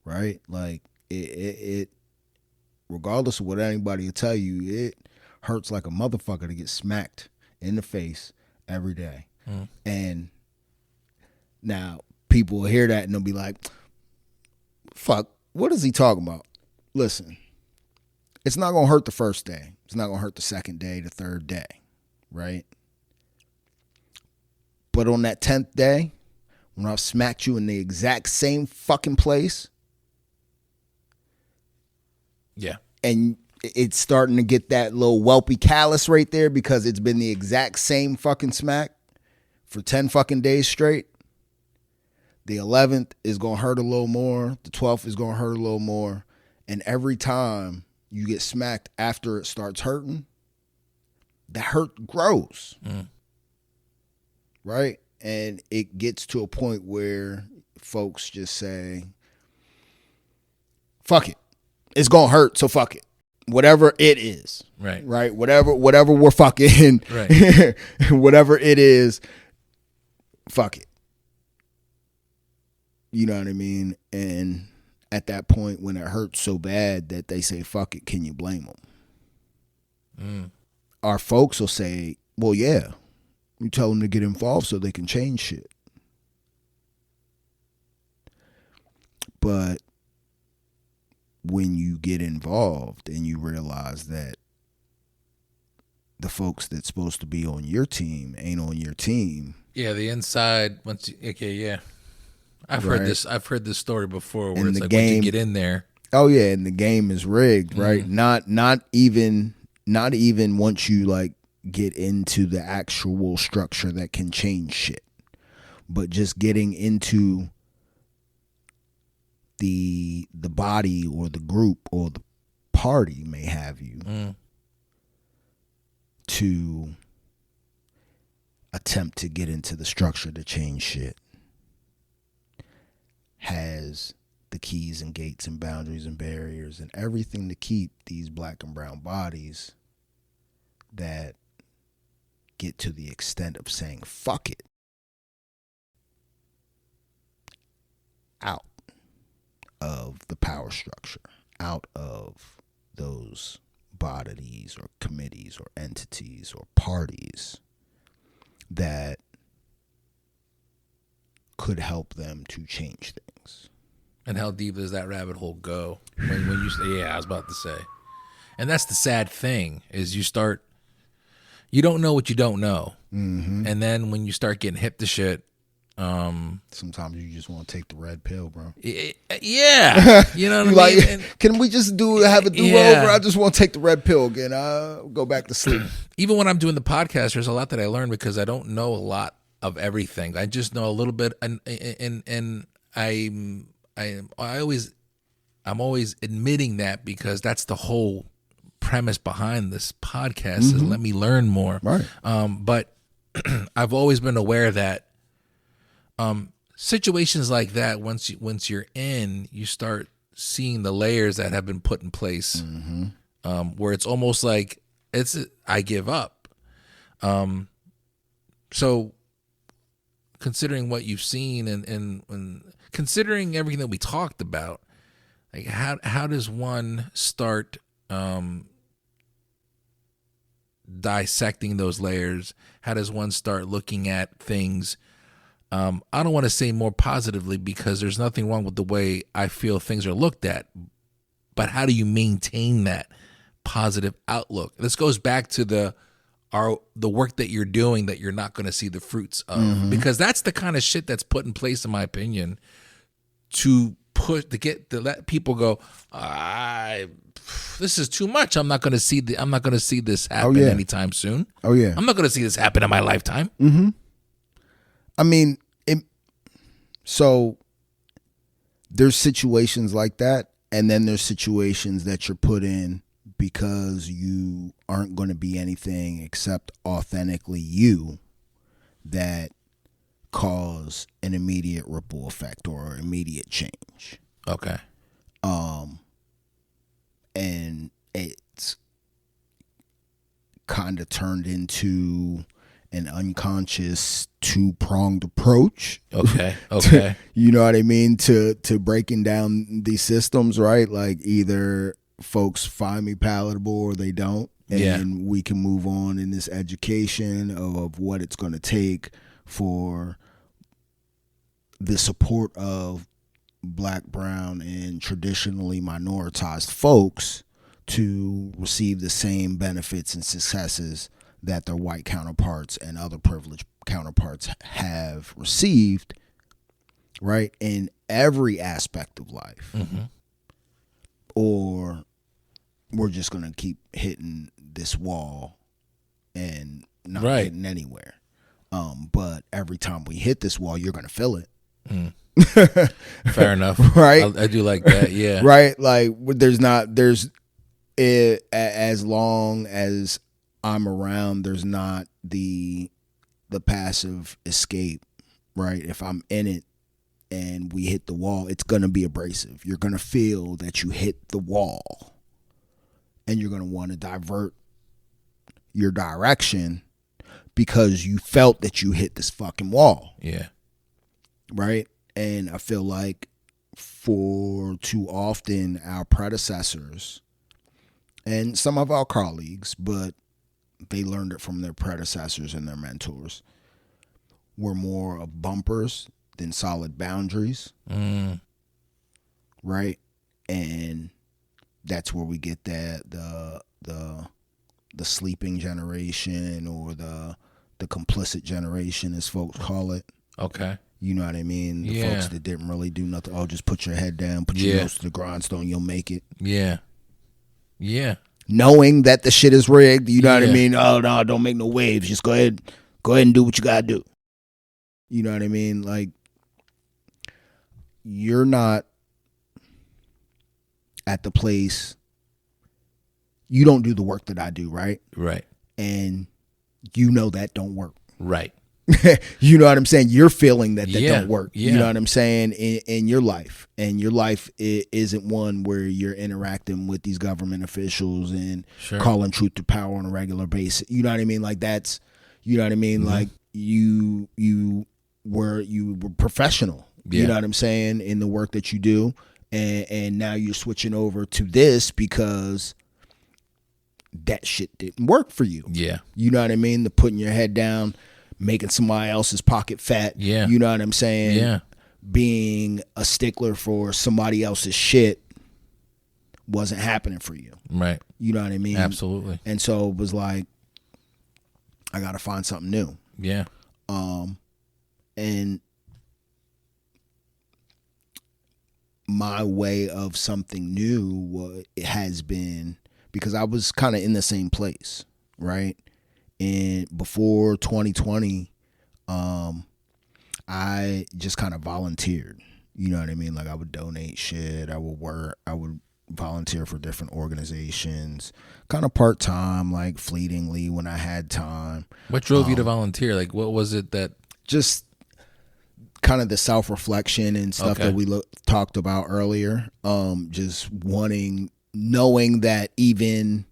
Right? Like it regardless of what anybody will tell you, it hurts like a motherfucker to get smacked in the face every day. And now people will hear that and they'll be like, fuck, what is he talking about? Listen, it's not going to hurt the first day. It's not going to hurt the second day, the third day, right? But on that 10th day, when I've smacked you in the exact same fucking place, yeah, and it's starting to get that little whelpy callus right there because it's been the exact same fucking smack for 10 fucking days straight, the 11th is going to hurt a little more. The 12th is going to hurt a little more. And every time you get smacked after it starts hurting, the hurt grows. Right? And it gets to a point where folks just say, fuck it. It's going to hurt, so fuck it. Whatever it is. Right. Right? Whatever we're fucking. Right. Whatever it is, fuck it. You know what I mean? And at that point, when it hurts so bad that they say, fuck it, can you blame them? Our folks will say, well, yeah. You tell them to get involved so they can change shit. But when you get involved and you realize that the folks that's supposed to be on your team ain't on your team. Yeah, the inside, I've heard this story before where and it's like game, once you get in there. Oh yeah, and the game is rigged, right? Not even once you like get into the actual structure that can change shit. But just getting into the body or the group or the party may have you to attempt to get into the structure to change shit has the keys and gates and boundaries and barriers and everything to keep these black and brown bodies that get to the extent of saying fuck it out of the power structure, out of those bodies or committees or entities or parties that could help them to change things. And how deep does that rabbit hole go? When you say, yeah, I was about to say. And that's the sad thing is you don't know what you don't know. Mm-hmm. And then when you start getting hip to shit, sometimes you just want to take the red pill, bro. Yeah. You know what I mean? Like, can we just have a do-over? I just want to take the red pill again. I'll go back to sleep. Even when I'm doing the podcast, there's a lot that I learn because I don't know a lot of everything. I just know a little bit, and I'm always admitting that because that's the whole premise behind this podcast is let me learn more. Right. But I've always been aware that situations like that, once you're in, you start seeing the layers that have been put in place, where it's almost like I give up. So considering what you've seen and considering everything that we talked about, Like how does one start dissecting those layers? How does one start looking at things? I don't want to say more positively, because there's nothing wrong with the way I feel things are looked at. But how do you maintain that positive outlook? This goes back to the work that you're doing that you're not going to see the fruits of, because that's the kind of shit that's put in place, in my opinion, to let people go, this is too much. I'm not going to see this happen anytime soon. Oh yeah. I'm not going to see this happen in my lifetime. Mm-hmm. I mean, so there's situations like that, and then there's situations that you're put in because you aren't going to be anything except authentically you, that cause an immediate ripple effect or immediate change. Okay. And it's kind of turned into an unconscious two-pronged approach. Okay. You know what I mean? To breaking down these systems, right? Like, either folks find me palatable or they don't. And we can move on in this education of what it's going to take for the support of Black, brown, and traditionally minoritized folks to receive the same benefits and successes that their white counterparts and other privileged counterparts have received, right, in every aspect of life. Mm-hmm. Or we're just going to keep hitting this wall and not getting anywhere. But every time we hit this wall, you're going to feel it. Mm. Fair enough. Right? I do like that, yeah. Right? Like, as long as I'm around, there's not the passive escape, right? If I'm in it and we hit the wall, it's going to be abrasive. You're going to feel that you hit the wall, and you're going to want to divert your direction because you felt that you hit this fucking wall. Yeah. Right? And I feel like for too often our predecessors and some of our colleagues, but they learned it from their predecessors and their mentors, were more of bumpers than solid boundaries. Right? And that's where we get the sleeping generation, or the complicit generation, as folks call it. Okay. You know what I mean? The folks that didn't really do nothing. Oh, just put your head down, put your nose to the grindstone, you'll make it. Yeah. Yeah. Knowing that the shit is rigged, you know what I mean? Oh no, don't make no waves. Just go ahead and do what you gotta do. You know what I mean? Like, you're not at the place, you don't do the work that I do, right? Right. And you know that don't work. Right. You know what I'm saying? You're feeling that don't work. Yeah. You know what I'm saying? In your life. And your life isn't one where you're interacting with these government officials and calling truth to power on a regular basis. You know what I mean? Like, that's, you know what I mean? Mm-hmm. Like, you were professional. You know what I'm saying? In the work that you do. And now you're switching over to this because that shit didn't work for you. Yeah. You know what I mean? The putting your head down, making somebody else's pocket fat. Yeah. You know what I'm saying? Yeah. Being a stickler for somebody else's shit wasn't happening for you. Right. You know what I mean? Absolutely. And so it was like, I got to find something new. Yeah. And my way of something new has been, because I was kind of in the same place, right? And before 2020, I just kind of volunteered. You know what I mean? Like, I would donate shit. I would volunteer for different organizations, kind of part-time, like fleetingly when I had time. What drove you to volunteer? Like, what was it that... Just kind of the self-reflection and stuff that we talked about earlier. Just knowing that even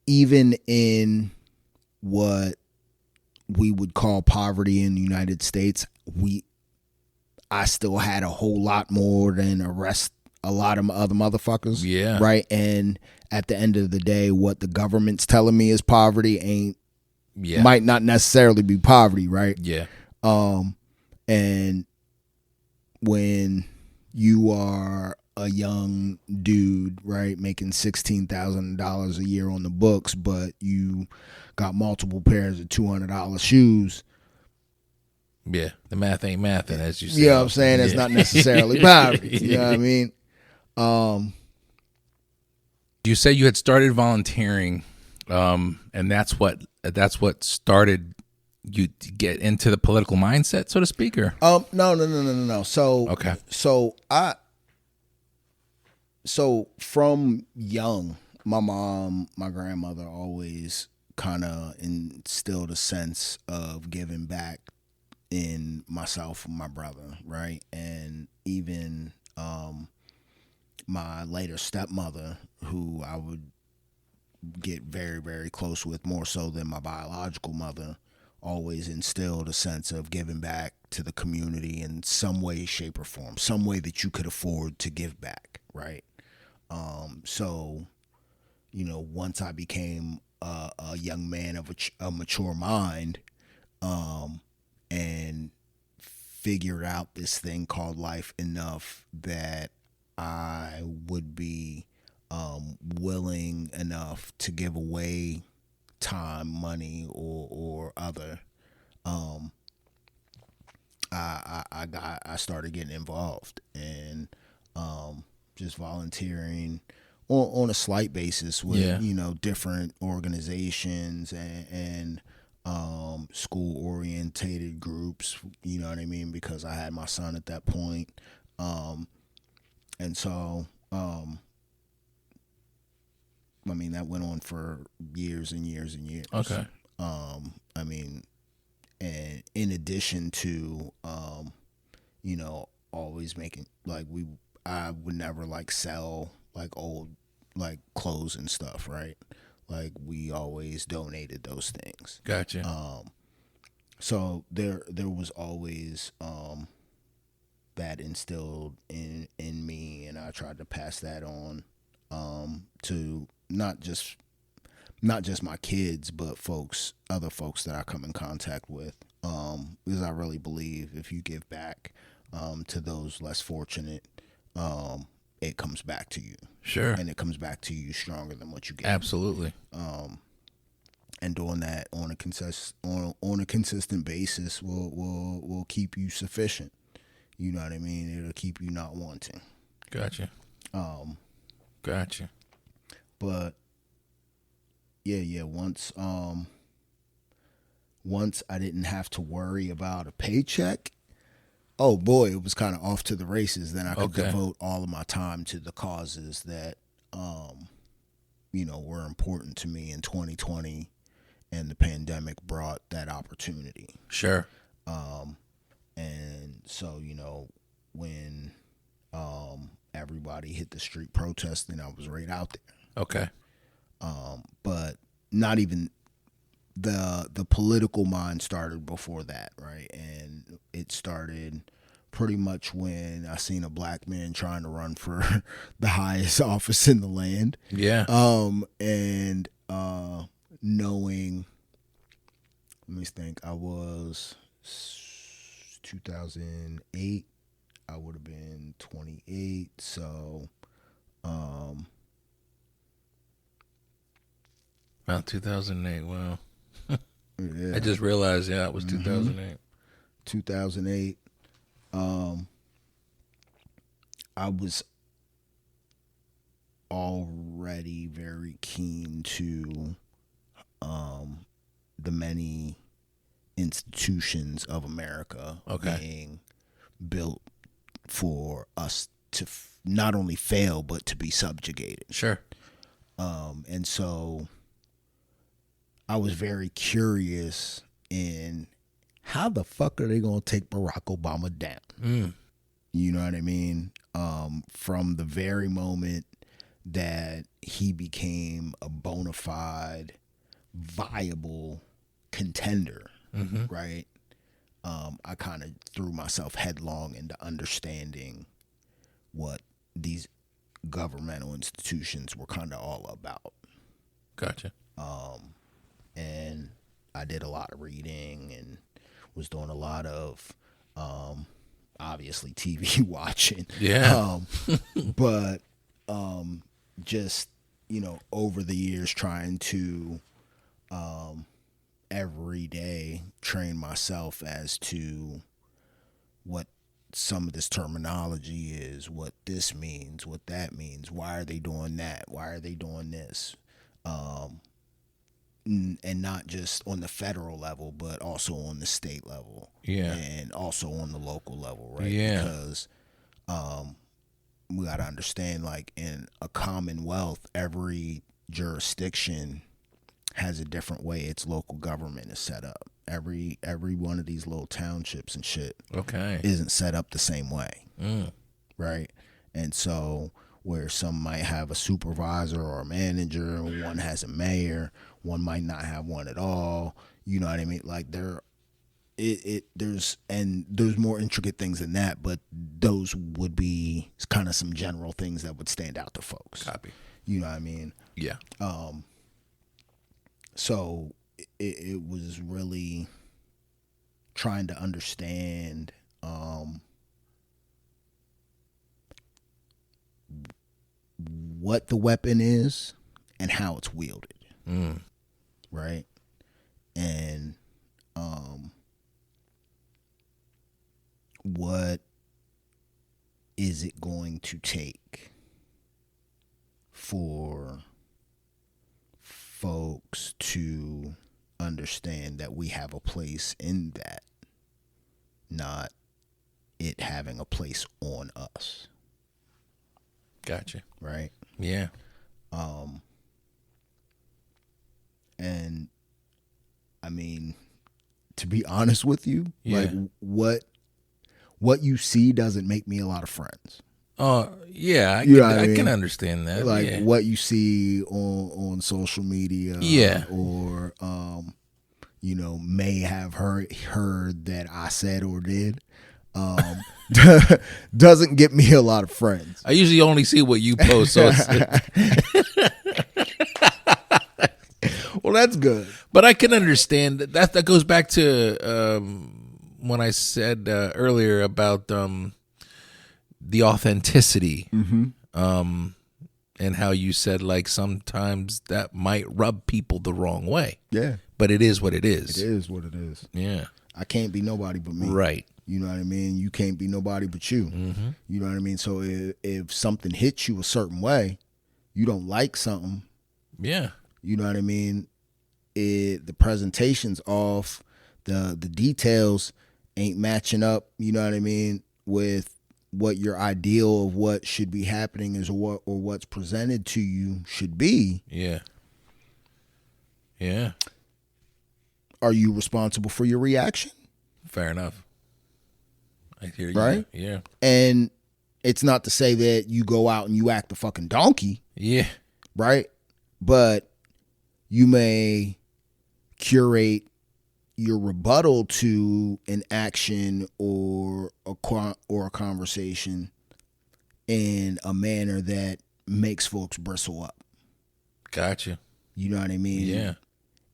in what we would call poverty in the United States, I still had a whole lot more than a lot of other motherfuckers. Yeah. Right. And at the end of the day, what the government's telling me is poverty might not necessarily be poverty. Right. Yeah. And when you are a young dude, right, making $16,000 a year on the books, but you got multiple pairs of $200 shoes. Yeah, the math ain't mathing, as you said. You know what I'm saying? It's not necessarily poverty. You know what I mean? You say you had started volunteering, and that's what started you to get into the political mindset, so to speak, or? No. So okay. So from young, my mom, my grandmother always kind of instilled a sense of giving back in myself and my brother, right? And even my later stepmother, who I would get very, very close with, more so than my biological mother, always instilled a sense of giving back to the community in some way, shape, or form, some way that you could afford to give back, right? So, once I became a young man of a mature mind, and figured out this thing called life enough that I would be willing enough to give away time, money, or other, I started getting involved and just volunteering on a slight basis with different organizations and school orientated groups, you know what I mean, because I had my son at that point. And so I mean, that went on for years and years and years. Okay. I mean, and in addition to always making I would never sell old clothes and stuff, right? We always donated those things. Gotcha. So there was always that instilled in me, and I tried to pass that on to not just my kids, but other folks that I come in contact with, because I really believe if you give back to those less fortunate, it comes back to you. Sure. And it comes back to you stronger than what you get. Absolutely. And doing that on a consistent basis will keep you sufficient. You know what I mean? It'll keep you not wanting. Gotcha. Gotcha. But yeah. Once I didn't have to worry about a paycheck, oh boy, it was kind of off to the races. Then I could devote all of my time to the causes that were important to me in 2020, and the pandemic brought that opportunity. Sure. And so, when everybody hit the street protesting, I was right out there. Okay. But not even the political mind started before that, right? And it started pretty much when I seen a black man trying to run for the highest office in the land. Yeah. And knowing, let me think, I was 2008, I would have been 28, so about 2008. Wow. yeah. I just realized, it was 2008. 2008. I was already very keen to the many institutions of America being built for us to not only fail but to be subjugated. Sure. And so I was very curious in how the fuck are they going to take Barack Obama down? You know what I mean? From the very moment that he became a bona fide, viable contender, right? I kind of threw myself headlong into understanding what these governmental institutions were kind of all about. Gotcha. And I did a lot of reading and was doing a lot of, obviously TV watching. Yeah. But just, over the years trying to every day train myself as to what some of this terminology is, what this means, what that means, why are they doing that, why are they doing this, and not just on the federal level but also on the state level, and also on the local level, right? Because we got to understand, like, in a commonwealth, every jurisdiction has a different way its local government is set up. Every one of these little townships and shit isn't set up the same way, right? And so where some might have a supervisor or a manager, one has a mayor, one might not have one at all. You know what I mean? Like there's more intricate things than that, but those would be kind of some general things that would stand out to folks. Copy. You know what I mean? Yeah. So it was really trying to understand what the weapon is and how it's wielded, right? And what is it going to take for folks to understand that we have a place in that, not it having a place on us. Gotcha. Right? Yeah. And I mean, to be honest with you, like what you see doesn't make me a lot of friends. Yeah, I can understand that. Like what you see on social media, or may have heard that I said or did, doesn't get me a lot of friends. I usually only see what you post, so well, that's good. But I can understand that goes back to when I said earlier about the authenticity, and how you said, like, sometimes that might rub people the wrong way. Yeah. But it is what it is. It is what it is. Yeah. I can't be nobody but me. Right. You know what I mean? You can't be nobody but you. Mm-hmm. You know what I mean? So if something hits you a certain way, you don't like something. Yeah. You know what I mean? The presentation's off. The details ain't matching up, you know what I mean, with what your ideal of what should be happening is, or what's presented to you should be. Yeah. Yeah. Are you responsible for your reaction? Fair enough. I hear you. Right? Yeah. And it's not to say that you go out and you act a fucking donkey. Yeah. Right? But you may curate your rebuttal to an action or a conversation in a manner that makes folks bristle up. Gotcha. You know what I mean? Yeah.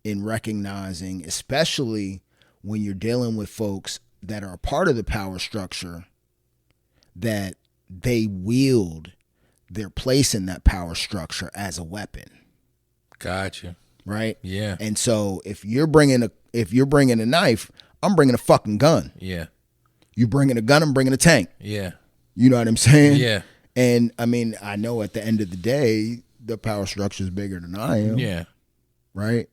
In recognizing, especially when you're dealing with folks that are a part of the power structure, that they wield their place in that power structure as a weapon. Gotcha. Right? Yeah. And so if you're bringing a knife, I'm bringing a fucking gun. Yeah. You bringing a gun, I'm bringing a tank. Yeah. You know what I'm saying? Yeah. And I mean, I know at the end of the day, the power structure is bigger than I am. Yeah. Right?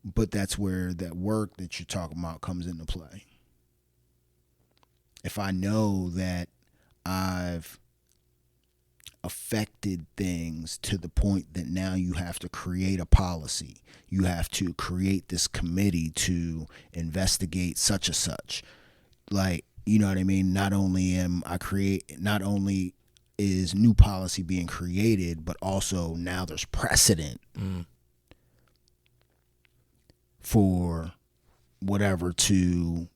But that's where that work that you're talking about comes into play. If I know that I've affected things to the point that now you have to create a policy, you have to create this committee to investigate such and such, like, you know what I mean? Not only is new policy being created, but also now there's precedent for whatever to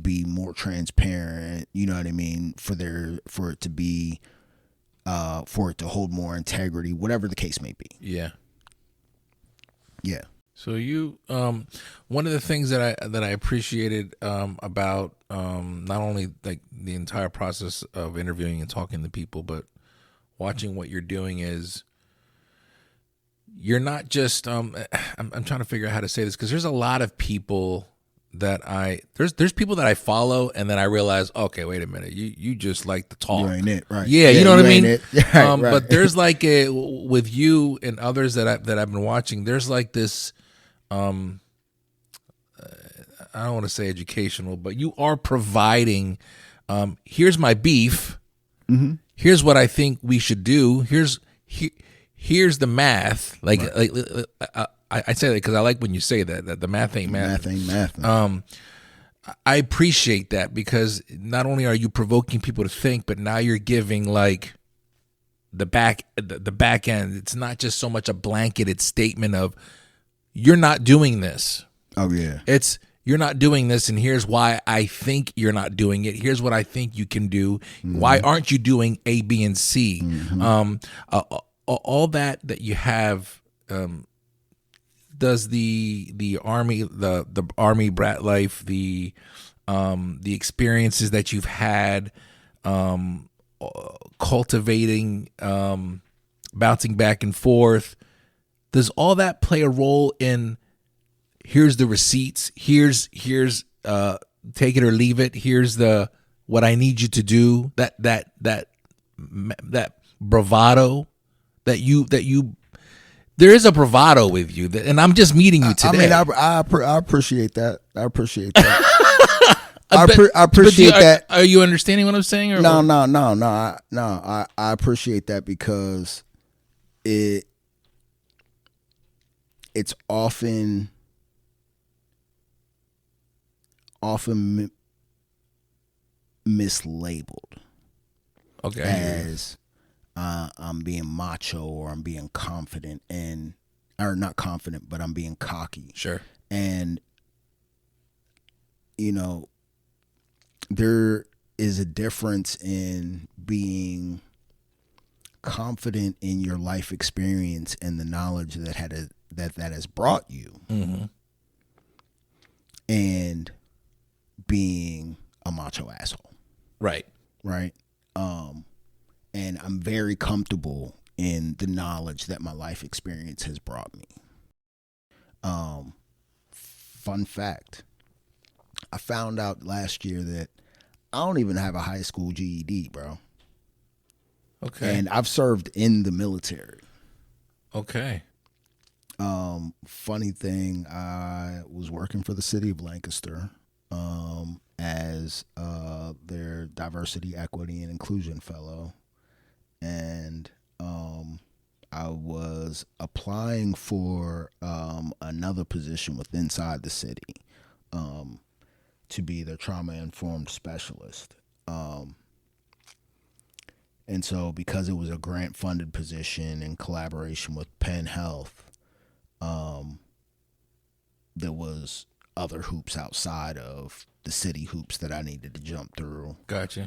be more transparent, you know what I mean, for it to be for it to hold more integrity, whatever the case may be. Yeah. Yeah. So you, one of the things that I appreciated about not only like the entire process of interviewing and talking to people, but watching what you're doing is you're not just. I'm trying to figure out how to say this because there's a lot of people that there's people that I follow and then I realize, okay, wait a minute, you just like to talk. You ain't it, right? Yeah, you know what I mean. Right. But there's like with you and others that I've been watching. There's like this. I don't want to say educational, but you are providing. Here's my beef. Mm-hmm. Here's what I think we should do. Here's the math. Like, right. I say that because I like when you say that the math ain't math. Math ain't math. I appreciate that because not only are you provoking people to think, but now you're giving like the back end. It's not just so much a blanketed statement of you're not doing this. Oh yeah. It's you're not doing this, and here's why I think you're not doing it. Here's what I think you can do. Mm-hmm. Why aren't you doing A, B, and C? Mm-hmm. All that you have. Does the army, the army brat life, the experiences that you've had, cultivating, bouncing back and forth, does all that play a role in? Here's the receipts. Here's take it or leave it. Here's what I need you to do. That bravado that you. There is a bravado with you, and I'm just meeting you today. I mean, I appreciate that. I appreciate that. I appreciate that. Are you understanding what I'm saying? Or no. I appreciate that because it's often mislabeled. Okay. As I'm being macho or I'm being confident or not confident, but I'm being cocky. Sure. And, you know, there is a difference in being confident in your life experience and the knowledge that has brought you, mm-hmm. and being a macho asshole. Right. Right. And I'm very comfortable in the knowledge that my life experience has brought me. Fun fact, I found out last year that I don't even have a high school GED, bro. Okay. And I've served in the military. Okay. Funny thing, I was working for the city of Lancaster as their diversity, equity, and inclusion fellow. And I was applying for another position inside the city to be their trauma-informed specialist. And so because it was a grant-funded position in collaboration with Penn Health, there was other hoops outside of the city hoops that I needed to jump through. Gotcha.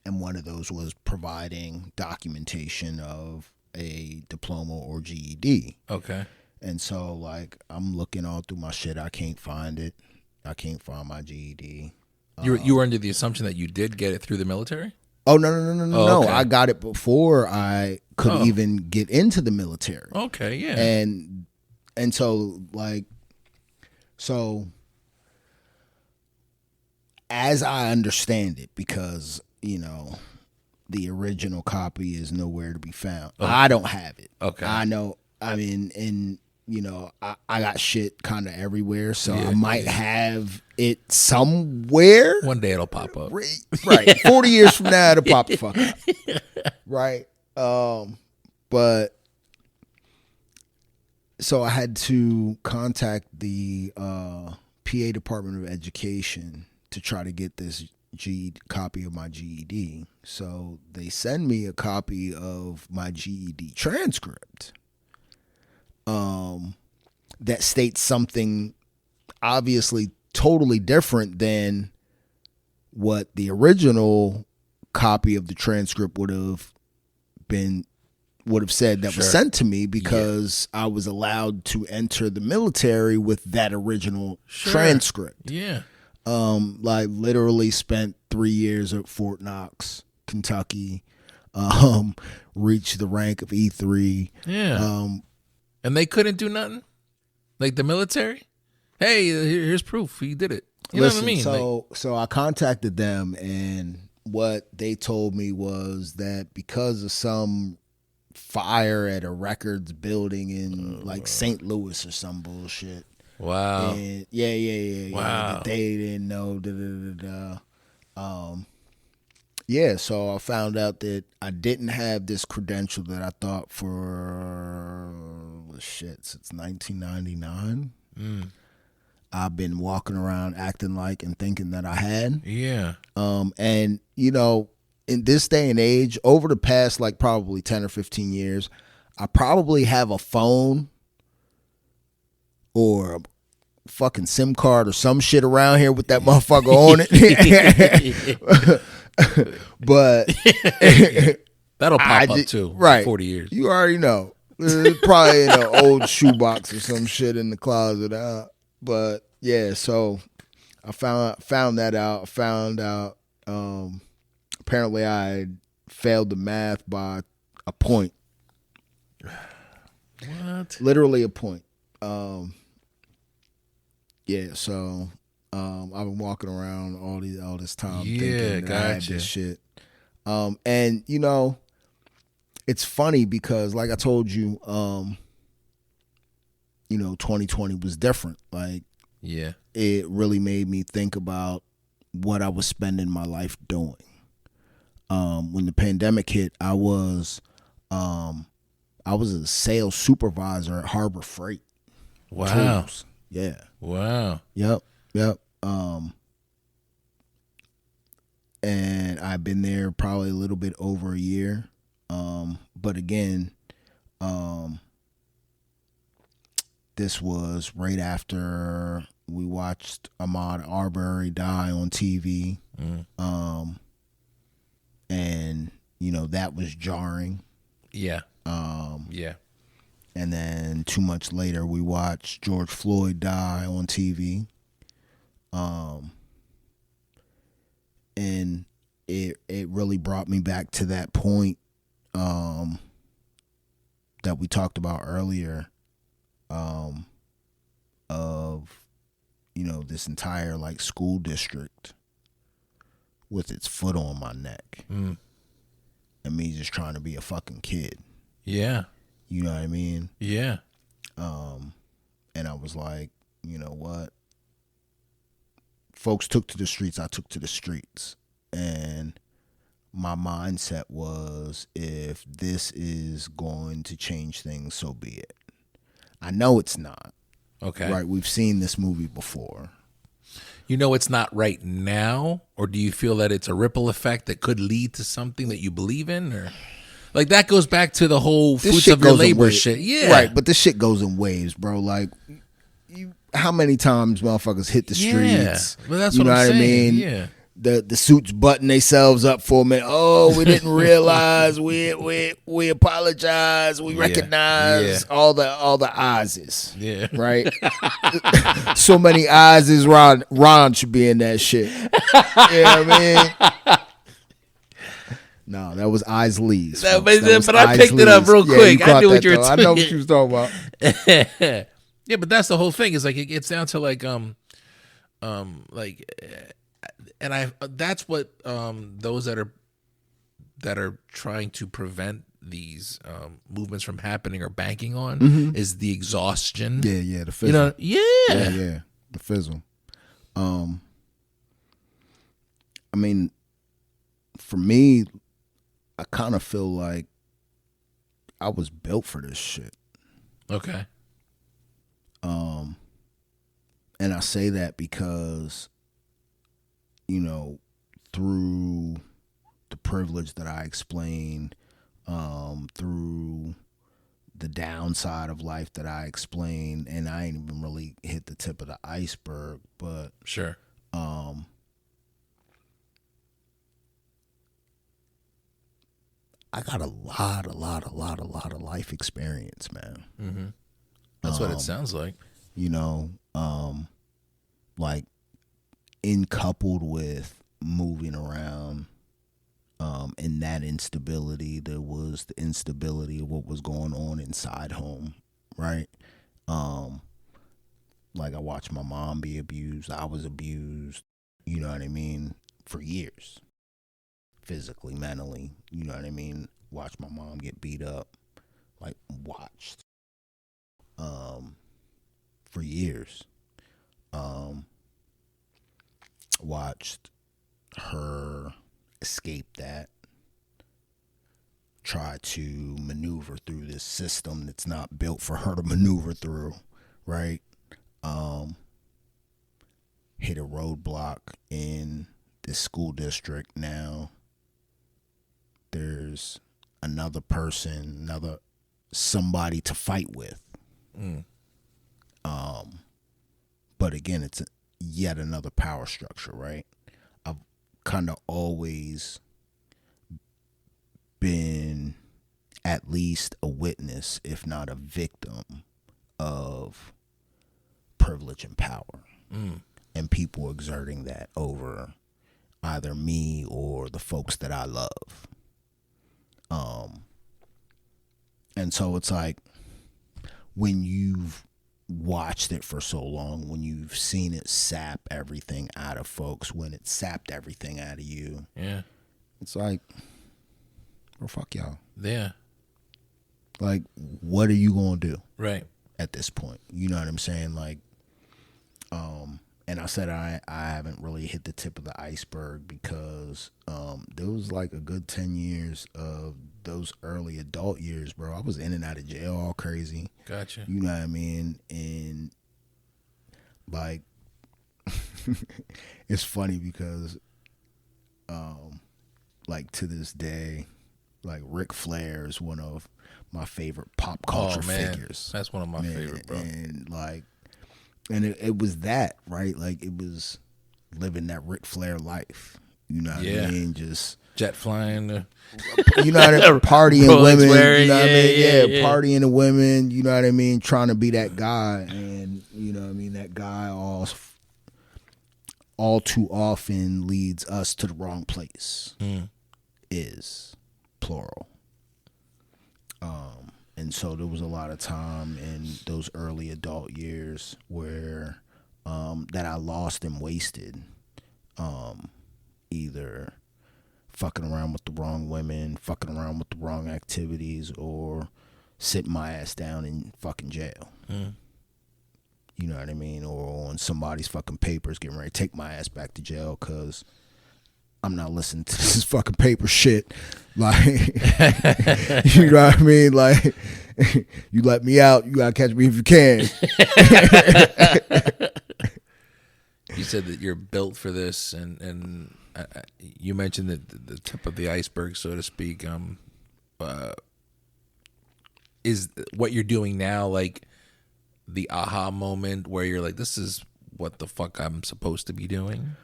And one of those was providing documentation of a diploma or GED. Okay. And so, like, I'm looking all through my shit. I can't find it. I can't find my GED. You were under the assumption that you did get it through the military? Oh, no. Okay. I got it before I could even get into the military. Okay, yeah. And so, like, as I understand it, because, you know, the original copy is nowhere to be found. Okay. I don't have it. Okay. I know, I mean, and, you know, I got shit kind of everywhere, so I might have it somewhere. One day it'll pop up. Right. 40 years from now, it'll pop the fuck up. Right. But so I had to contact the PA Department of Education to try to get this copy of my GED. So they send me a copy of my GED transcript that states something obviously totally different than what the original copy of the transcript would have said that was sent to me, because I was allowed to enter the military with that original transcript. Yeah. Like literally spent 3 years at Fort Knox, Kentucky, reached the rank of E3. Yeah. And they couldn't do nothing? Like the military? Hey, here's proof. He did it. You know what I mean? So I contacted them, and what they told me was that because of some fire at a records building in like St. Louis or some bullshit. Wow. And yeah. Wow. That they didn't know. Yeah, so I found out that I didn't have this credential that I thought for since 1999. I've been walking around acting like and thinking that I had. Yeah. And you know, in this day and age, over the past like probably 10 or 15 years, I probably have a phone or a fucking SIM card or some shit around here with that motherfucker on it. But that'll pop up too. Right. 40 years. You already know. It's probably in an old shoebox or some shit in the closet. But yeah, so I found that out. I found out apparently I had failed the math by a point. What? Literally a point. Yeah, so I've been walking around all this time thinking that I had this shit. And you know, it's funny because like I told you, you know, 2020 was different. Like, yeah, it really made me think about what I was spending my life doing. When the pandemic hit, I was a sales supervisor at Harbor Freight. Wow. Tools. Yeah. Wow. Yep. And I've been there probably a little bit over a year. But again, this was right after we watched Ahmaud Arbery die on TV. And you know, that was jarring. Yeah. Yeah. And then 2 months later, we watched George Floyd die on TV. And it really brought me back to that point that we talked about earlier, of, you know, this entire like school district with its foot on my neck. And me just trying to be a fucking kid. Yeah. You know what I mean? Yeah. And I was like, you know what? Folks took to the streets, I took to the streets. And my mindset was, if this is going to change things, so be it. I know it's not. Okay. Right? We've seen this movie before. You know it's not right now? Or do you feel that it's a ripple effect that could lead to something that you believe in? Or like that goes back to the whole fruits of your labor shit. Yeah. Right, but this shit goes in waves, bro. Like, how many times motherfuckers hit the streets? Yeah, well, that's you what know I'm what saying. I mean? Yeah. The suits button themselves up for a minute. Oh, we didn't realize. We apologize. We recognize all the Oz's. Yeah. Right. So many Oz's. Ron should be in that shit. You know what I mean? No, that was Lee's. But I picked it up real quick. I knew what you were talking about. I know what you was talking about. Yeah, but that's the whole thing. Is like it gets down to like and that's what those that are trying to prevent these movements from happening are banking on is the exhaustion. Yeah, the fizzle. You know, yeah, the fizzle. I mean, for me, I kind of feel like I was built for this shit. Okay. And I say that because, you know, through the privilege that I explained, through the downside of life that I explained, and I ain't even really hit the tip of the iceberg, but sure. I got a lot of life experience, man. Mm-hmm. That's what it sounds like. You know, like in coupled with moving around, in that instability, there was the instability of what was going on inside home, right? Like I watched my mom be abused. I was abused, you know what I mean, for years. Physically, mentally, you know what I mean? Watched my mom get beat up. Like watched. For years. Watched her escape that. Try to maneuver through this system that's not built for her to maneuver through, right? Hit a roadblock in this school district now. There's another person, somebody to fight with. But again, it's yet another power structure, right? I've kind of always been at least a witness, if not a victim, of privilege and power. And people exerting that over either me or the folks that I love. And so it's like when you've watched it for so long, when you've seen it sap everything out of folks, when it sapped everything out of you, yeah, it's like, well, fuck y'all. Yeah. Like, what are you gonna do? Right. At this point, you know what I'm saying? Like, and I said I haven't really hit the tip of the iceberg because there was like a good 10 years of those early adult years, bro. I was in and out of jail all crazy. Gotcha. You know what I mean? And like, it's funny because like to this day, like Ric Flair is one of my favorite pop culture figures. That's one of my favorite, bro. And like, and it was that, right? Like it was living that Ric Flair life. You know what I mean? Just jet flying. You know what I mean? Partying women. Wearing, you know what I mean? Yeah, partying the women. You know what I mean? Trying to be that guy, and you know what I mean? That guy all too often leads us to the wrong place. Is plural. And so there was a lot of time in those early adult years where that I lost and wasted, either fucking around with the wrong women, fucking around with the wrong activities, or sitting my ass down in fucking jail. You know what I mean? Or on somebody's fucking papers getting ready to take my ass back to jail because I'm not listening to this fucking paper shit. Like, you know what I mean? Like, you let me out, you gotta catch me if you can. You said that you're built for this, and you mentioned that the tip of the iceberg, so to speak, is what you're doing now like the aha moment where you're like, this is what the fuck I'm supposed to be doing?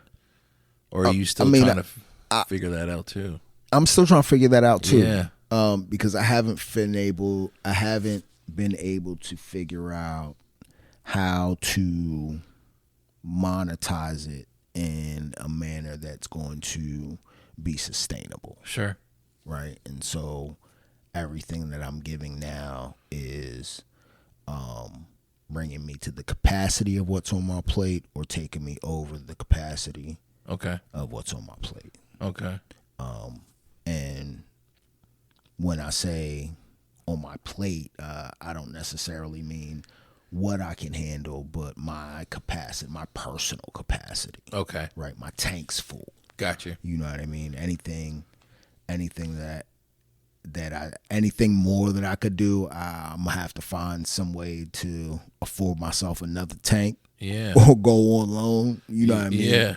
Or are you still trying to figure that out too? I'm still trying to figure that out too. Yeah. Because I haven't been able to figure out how to monetize it in a manner that's going to be sustainable. Sure. Right. And so everything that I'm giving now is bringing me to the capacity of what's on my plate or taking me over the capacity of what's on my plate. Okay. And when I say on my plate, I don't necessarily mean what I can handle, but my capacity, my personal capacity. Okay. Right. My tank's full. Gotcha. You know what I mean? Anything anything more that I could do, I'm gonna have to find some way to afford myself another tank. Yeah. Or go on loan. You know what I mean? Yeah.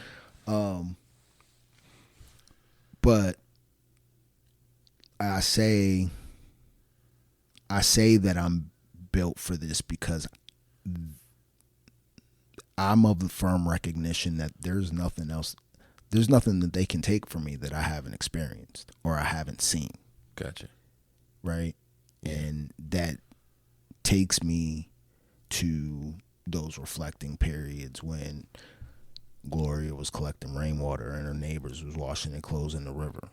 But I say I say that I'm built for this because I'm of the firm recognition that there's nothing that they can take from me that I haven't experienced or I haven't seen. Gotcha. Right? Yeah. And that takes me to those reflecting periods when Gloria was collecting rainwater and her neighbors was washing their clothes in the river.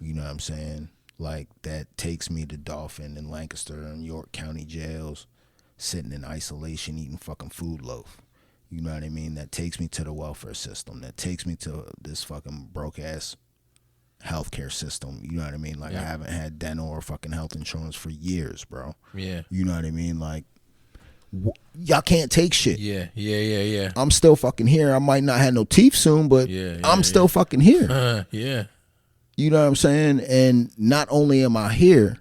You know what I'm saying? Like, that takes me to Dauphin and Lancaster and York County jails, sitting in isolation eating fucking food loaf. You know what I mean? That takes me to the welfare system. That takes me to this fucking broke ass healthcare system. You know what I mean? Like, I haven't had dental or fucking health insurance for years, bro. Yeah. You know what I mean? Like, y'all can't take shit. Yeah. I'm still fucking here. I might not have no teeth soon, but I'm still fucking here. Yeah. You know what I'm saying? And not only am I here,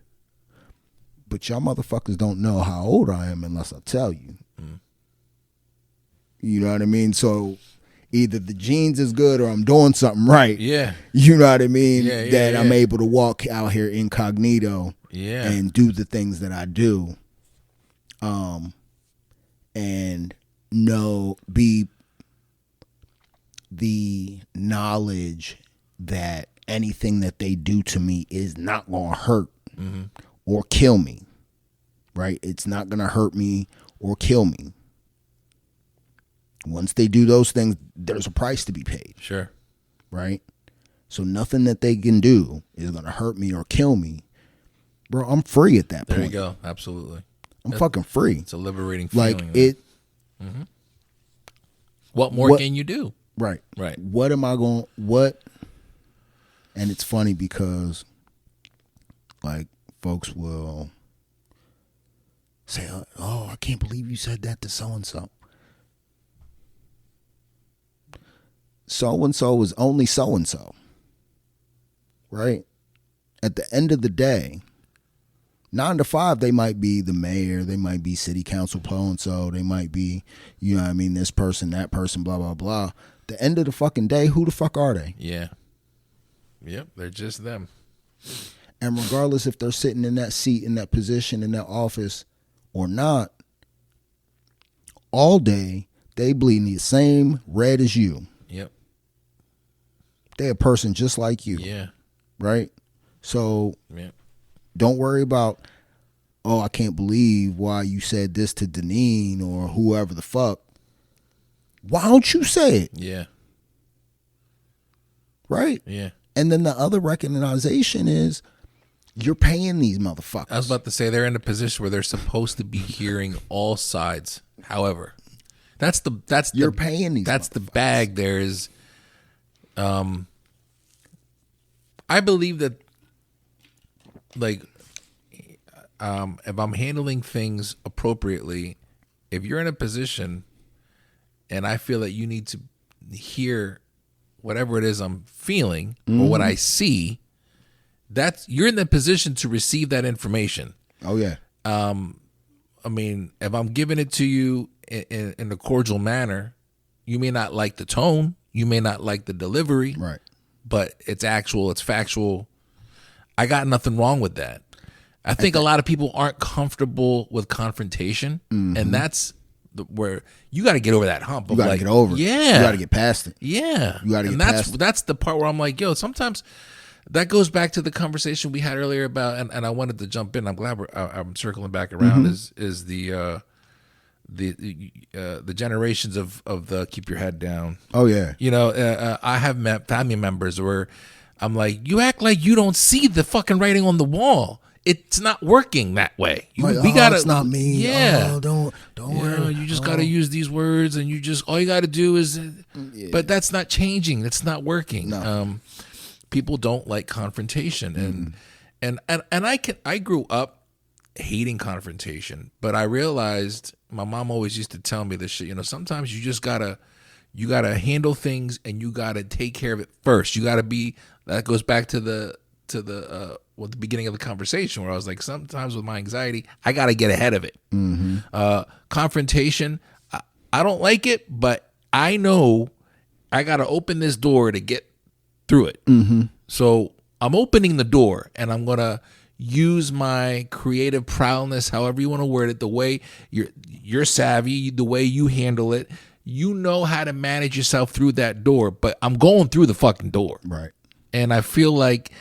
but y'all motherfuckers don't know how old I am unless I tell you. You know what I mean? So either the genes is good or I'm doing something right. Yeah. You know what I mean? Yeah. I'm able to walk out here incognito and do the things that I do. And be the knowledge that anything that they do to me is not going to hurt or kill me, right? It's not going to hurt me or kill me. Once they do those things, there's a price to be paid. Sure. Right? So nothing that they can do is going to hurt me or kill me. Bro, I'm free at that point. There you go. Absolutely. I'm fucking free. It's a liberating feeling. Like, it... What more can you do? Right. Right. What am I going... And it's funny because, like, folks will say, oh, I can't believe you said that to so-and-so. So-and-so is only so-and-so. Right? At the end of the day, 9 to 5, they might be the mayor, they might be city council so-and-so, they might be, you know what I mean, this person, that person, blah, blah, blah. The end of the fucking day, who the fuck are they? Yeah. Yep, they're just them. And regardless if they're sitting in that seat, in that position, in that office or not, all day they bleeding the same red as you. Yep. They're a person just like you. Yeah. Right? So don't worry about, oh, I can't believe why you said this to Deneen or whoever the fuck. Why don't you say it? Yeah. Right? Yeah. And then the other recognition is you're paying these motherfuckers. I was about to say they're in a position where they're supposed to be hearing all sides. However, you're paying these. That's the bag. There is, I believe that, like, if I'm handling things appropriately, if you're in a position, and I feel that you need to hear whatever it is I'm feeling or what I see, you're in the position to receive that information. Oh yeah. I mean, if I'm giving it to you in a cordial manner, you may not like the tone, you may not like the delivery, right? But it's actual, it's factual. I got nothing wrong with that. I think a lot of people aren't comfortable with confrontation, and that's where you got to get over that hump. You got to get over it. Yeah. You got to get past it. Yeah. You got to get past it. That's the part where I'm like, yo, sometimes that goes back to the conversation we had earlier about, and I wanted to jump in. I'm glad I'm circling back around. Is the generations of the keep your head down. Oh yeah. You know, I have met family members where I'm like, you act like you don't see the fucking writing on the wall. It's not working that way. We gotta. It's not me. Yeah. Oh, don't worry. You just gotta use these words, and all you gotta do is. But that's not changing. That's not working. No. People don't like confrontation, and I grew up hating confrontation, but I realized my mom always used to tell me this shit. You know, sometimes you just gotta handle things, and you gotta take care of it first. You gotta be. That goes back to the beginning of the conversation where I was like, sometimes with my anxiety, I got to get ahead of it. Confrontation, I don't like it, but I know I got to open this door to get through it. So I'm opening the door, and I'm going to use my creative prowess, however you want to word it, the way you're savvy, the way you handle it. You know how to manage yourself through that door, but I'm going through the fucking door. Right. And I feel like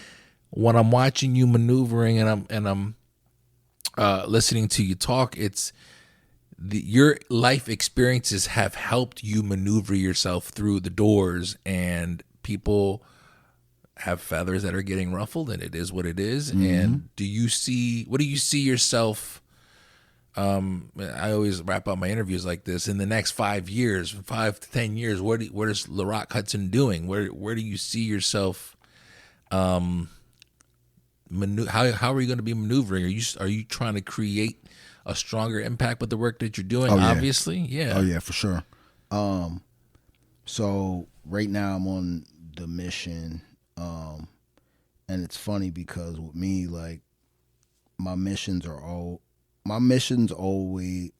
when I'm watching you maneuvering and I'm listening to you talk, it's your life experiences have helped you maneuver yourself through the doors, and people have feathers that are getting ruffled, and it is what it is. And what do you see yourself? I always wrap up my interviews like this. In the next 5 years, 5 to 10 years, what is LaRock Hudson doing? Where do you see yourself? How are you going to be maneuvering? Are you trying to create a stronger impact with the work that you're doing? Oh, yeah. Obviously, yeah. Oh yeah, for sure. So right now I'm on the mission, and it's funny because with me, like, my missions always,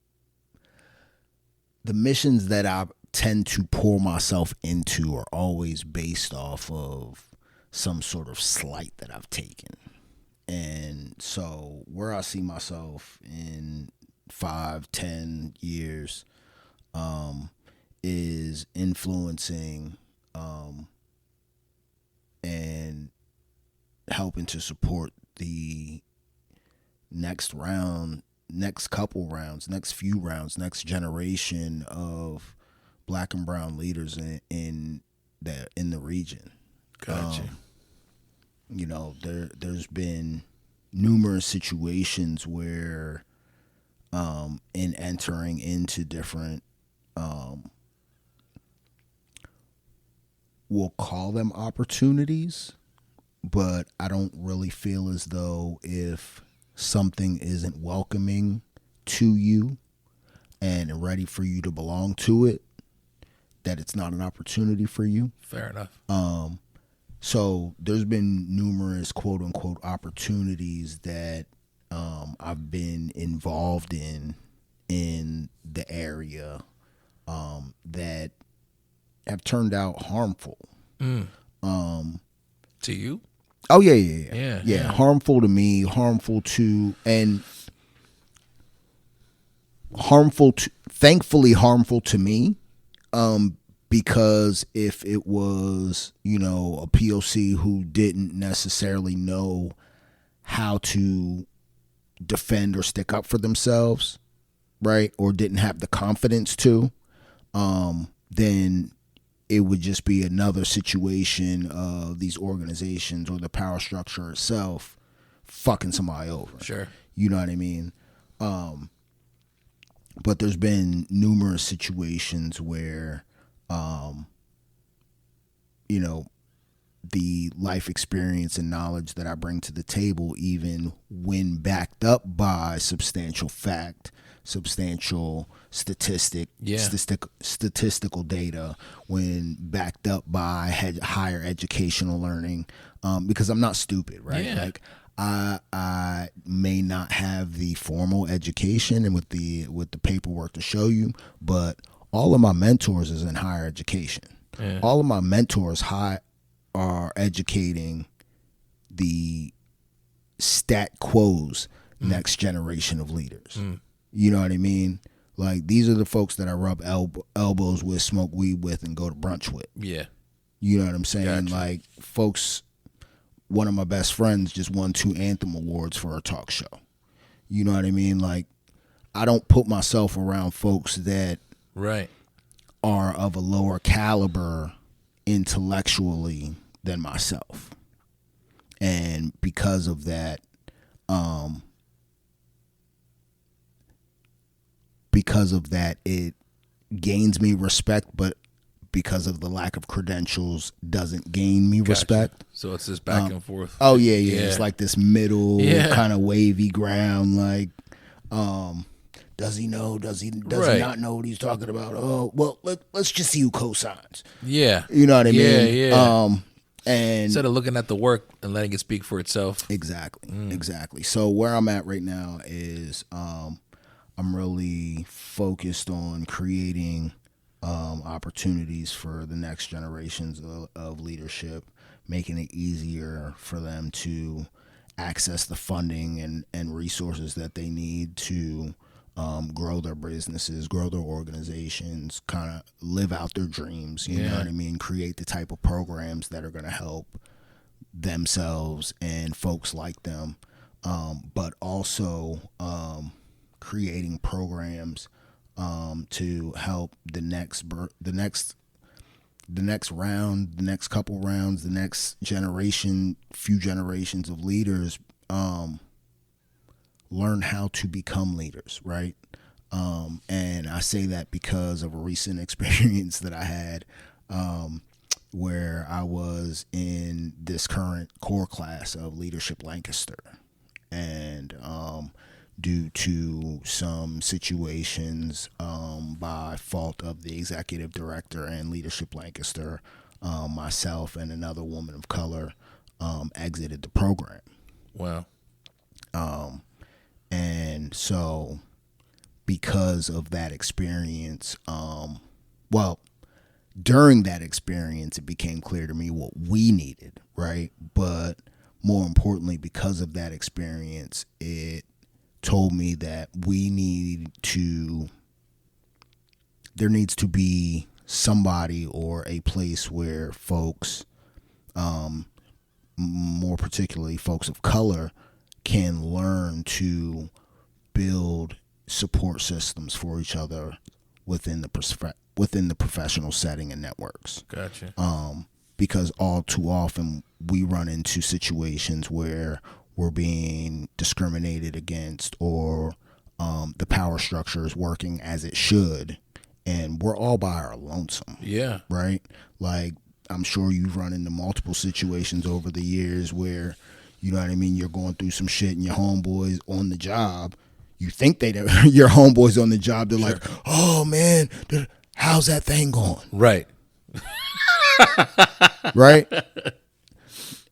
the missions that I tend to pour myself into are always based off of some sort of slight that I've taken. And so where I see myself in 5-10 years is influencing and helping to support the next couple rounds, next few rounds, next generation of Black and brown leaders in the region. Gotcha. There's been numerous situations where in entering into different we'll call them opportunities, but I don't really feel as though if something isn't welcoming to you and ready for you to belong to it, that it's not an opportunity for you. Fair enough. So there's been numerous quote unquote opportunities that I've been involved in the area that have turned out harmful. To you? Oh yeah. Harmful to me, thankfully harmful to me. Because if it was, a POC who didn't necessarily know how to defend or stick up for themselves, right, or didn't have the confidence to, then it would just be another situation of these organizations or the power structure itself fucking somebody over. Sure. You know what I mean? But there's been numerous situations where the life experience and knowledge that I bring to the table, even when backed up by substantial fact, substantial statistical data, when backed up by higher educational learning, because I'm not stupid, right? Yeah. Like I may not have the formal education and with the paperwork to show you, but all of my mentors is in higher education. Yeah. All of my mentors are educating the stat quos next generation of leaders. You know what I mean? Like, these are the folks that I rub elbows with, smoke weed with, and go to brunch with. Yeah. You know what I'm saying? Gotcha. Like, folks, one of my best friends just won 2 Anthem Awards for a talk show. You know what I mean? Like, I don't put myself around folks that Right. are of a lower caliber intellectually than myself. And because of that, it gains me respect, but because of the lack of credentials, doesn't gain me respect. So it's this back and forth. Oh yeah. It's like this middle kind of wavy ground. Like, does he know? Does he not know what he's talking about? Oh, well, let's just see who cosigns. Yeah. You know what I mean? Yeah. And instead of looking at the work and letting it speak for itself. Exactly. So where I'm at right now is I'm really focused on creating opportunities for the next generations of leadership, making it easier for them to access the funding and resources that they need to grow their businesses, grow their organizations, kind of live out their dreams, you know what I mean? Create the type of programs that are going to help themselves and folks like them, but also creating programs to help the next round, the next couple rounds, the next generation, few generations of leaders learn how to become leaders, right? And I say that because of a recent experience that I had where I was in this current core class of Leadership Lancaster. And due to some situations by fault of the executive director and Leadership Lancaster, myself and another woman of color exited the program. Wow. And so because of that experience, during that experience, it became clear to me what we needed, right? But more importantly, because of that experience, it told me that there needs to be somebody or a place where folks, more particularly folks of color, can learn to build support systems for each other within the professional setting and networks. Gotcha. Because all too often we run into situations where we're being discriminated against, or the power structure is working as it should, and we're all by our lonesome. Yeah. Right? Like, I'm sure you've run into multiple situations over the years where, you know what I mean, you're going through some shit and your homeboys on the job, you think your homeboys on the job, they're like, oh man, how's that thing going? Right. Right?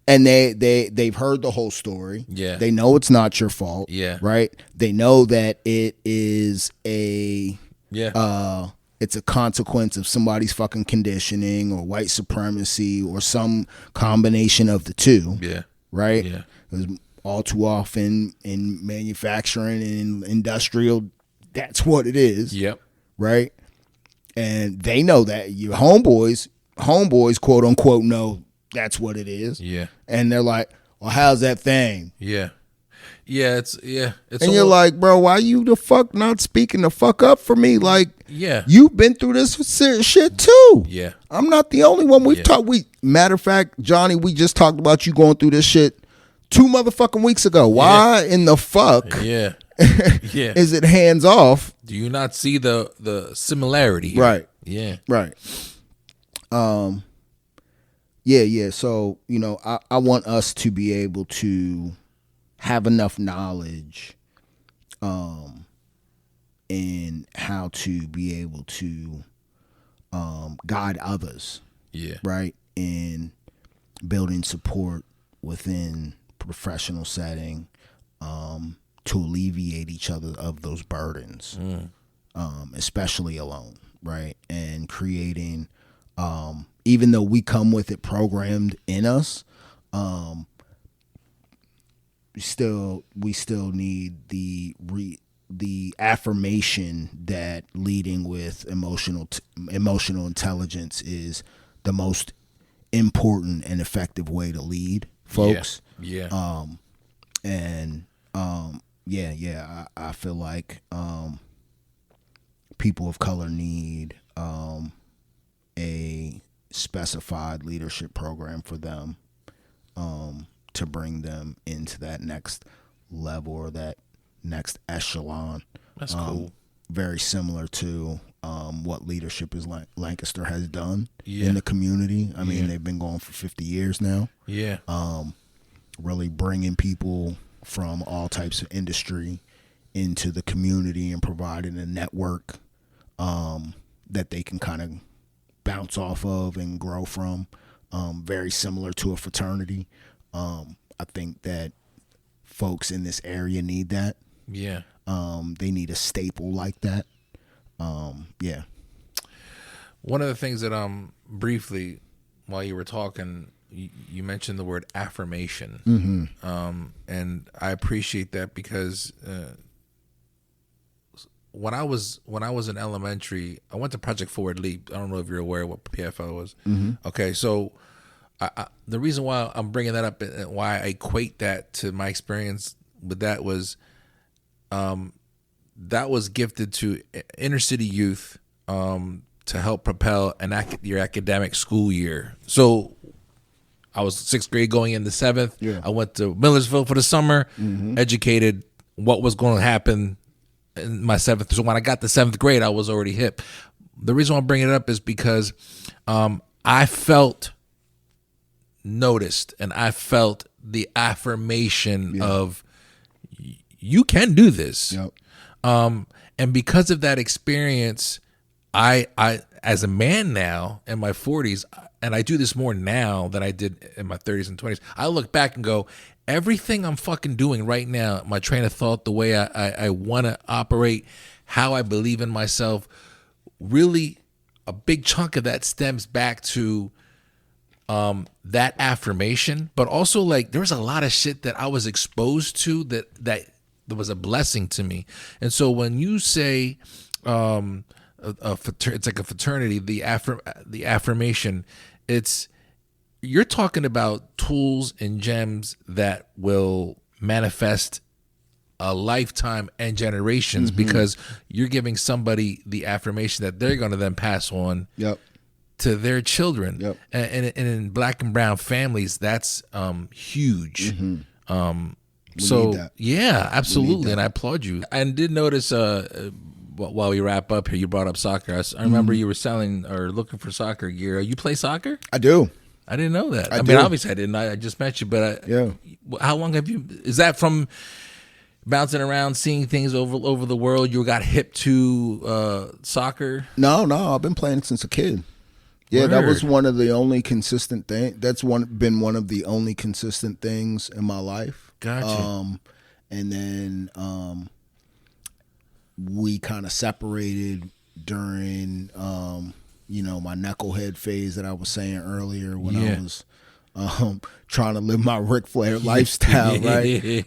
And they've heard the whole story. Yeah. They know it's not your fault. Yeah. Right? They know that it is it's a consequence of somebody's fucking conditioning or white supremacy or some combination of the two. Yeah. Right? Yeah. Because all too often in manufacturing and industrial, that's what it is. Yep. Right? And they know that. Your homeboys, quote unquote, know that's what it is. Yeah. And they're like, well, how's that thing? Yeah. Yeah, it's and you're like, bro, why you the fuck not speaking the fuck up for me? Like, yeah, you've been through this shit too. Yeah. I'm not the only one. Matter of fact, Johnny, we just talked about you going through this shit 2 motherfucking weeks ago. Why in the fuck yeah. is it hands off? Do you not see the similarity here? Right. Yeah. Right. Yeah. So, you know, I want us to be able to have enough knowledge in how to be able to guide others. Yeah. Right. In building support within professional setting to alleviate each other of those burdens, especially alone. Right. And creating, even though we come with it programmed in us, we still need the affirmation that leading with emotional intelligence is the most important and effective way to lead folks. Yeah. I feel like people of color need a specified leadership program for them to bring them into that next level or that next echelon. That's cool. Very similar to what Leadership is Lancaster has done in the community. I mean, they've been going for 50 years now. Yeah. Really bringing people from all types of industry into the community and providing a network that they can kind of bounce off of and grow from. Very similar to a fraternity. I think that folks in this area need that. Yeah. They need a staple like that. Yeah. One of the things that briefly while you were talking, you mentioned the word affirmation, and I appreciate that because when I was in elementary, I went to Project Forward Leap. I don't know if you're aware of what PFL was. Okay, so the reason why I'm bringing that up and why I equate that to my experience with that was gifted to inner city youth to help propel your academic school year. So I was 6th grade going into 7th. Yeah. I went to Millersville for the summer, educated what was going to happen in my 7th. So when I got to 7th grade, I was already hip. The reason why I'm bringing it up is because I felt noticed and I felt the affirmation of you can do this. Yep. And because of that experience, I as a man now in my 40s, and I do this more now than I did in my 30s and 20s, I look back and go, everything I'm fucking doing right now, my train of thought, the way I want to operate, how I believe in myself, really a big chunk of that stems back to that affirmation. But also, like, there was a lot of shit that I was exposed to that was a blessing to me. And so when you say it's like a fraternity, the affirmation, you're talking about tools and gems that will manifest a lifetime and generations, because you're giving somebody the affirmation that they're going to then pass on to their children. Yep. And in Black and brown families, that's huge. So yeah, absolutely, and I applaud you. I did notice while we wrap up here, you brought up soccer. I remember you were selling or looking for soccer gear. You play soccer? I do. I didn't know that. I do. mean, obviously I didn't. I just met you, but how long have you? Is that from bouncing around, seeing things over the world? You got hip to soccer? No, I've been playing since a kid. Yeah, Word. that was one of the only consistent things. That's been one of the only consistent things in my life. Gotcha. And then we kind of separated during my knucklehead phase that I was saying earlier when I was trying to live my Ric Flair lifestyle, right?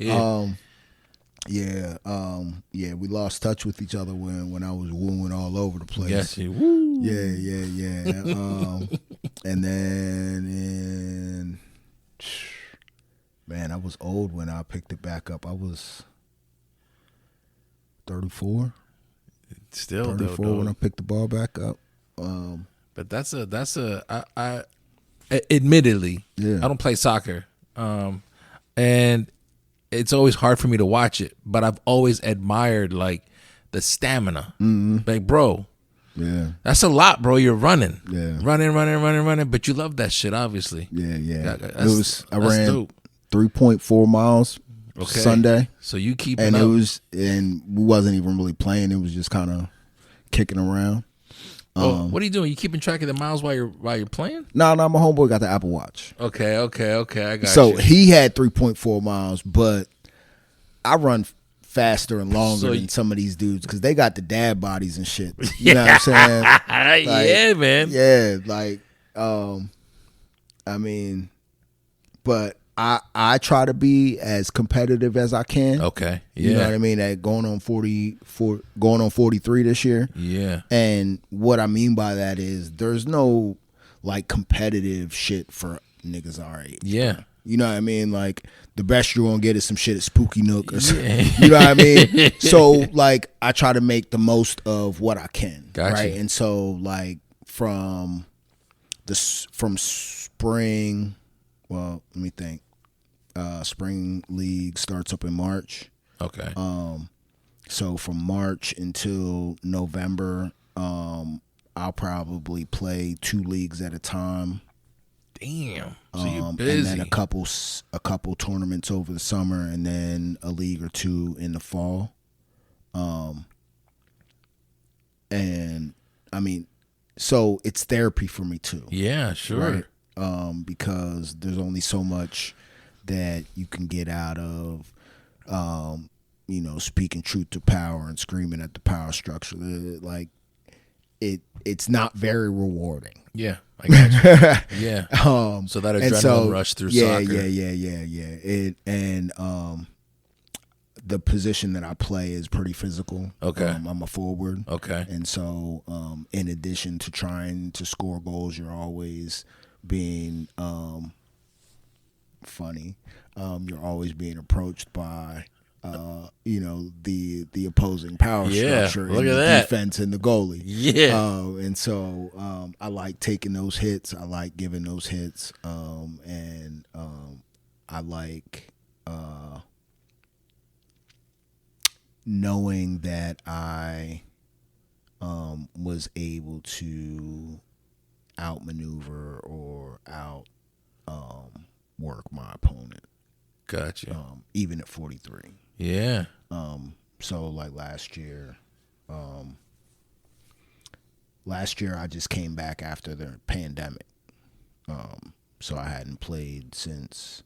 We lost touch with each other when I was wooing all over the place. Yes, you woo. Yeah. And then man, I was old when I picked it back up. I was 34. Still 34 when I picked the ball back up. But that's I admittedly, I don't play soccer. And it's always hard for me to watch it, but I've always admired like the stamina. Like, bro, that's a lot, bro. You're running, running, but you love that shit, obviously. Yeah. I ran 3.4 miles Sunday. So you keep and up. And we wasn't even really playing. It was just kind of kicking around. What are you doing? You keeping track of the miles while you're playing? No, my homeboy got the Apple Watch. Okay, I got you. So he had 3.4 miles, but I run faster and longer than some of these dudes because they got the dad bodies and shit. You know what I'm saying? Like, yeah, man. Yeah, like, I mean, but I try to be as competitive as I can. Okay, yeah. You know what I mean? At going on 43 this year. Yeah. And what I mean by that is there's no like competitive shit for niggas our age. Yeah. You know what I mean? Like the best you're gonna get is some shit at Spooky Nook or something. You know what I mean? So like I try to make the most of what I can. Gotcha. Right. And so like from spring, well, let me think. Spring league starts up in March. Okay. So from March until November, I'll probably play 2 leagues at a time. Damn. So you're busy. And then a couple tournaments over the summer, and then a league or 2 in the fall. And I mean, so it's therapy for me too. Yeah, sure. Right? Because there's only so much that you can get out of, speaking truth to power and screaming at the power structure. Like, it's not very rewarding. Yeah, I got you. Yeah. So that adrenaline rush through soccer. Yeah. The position that I play is pretty physical. Okay. I'm a forward. Okay. And so, in addition to trying to score goals, you're always being funny. You're always being approached by, the opposing power structure look and at the that. defense and the goalie. Yeah. And so I like taking those hits. I like giving those hits. And I like knowing that I was able to outmaneuver or work my opponent. Gotcha. Even at 43. Yeah. So like last year I just came back after the pandemic. So I hadn't played since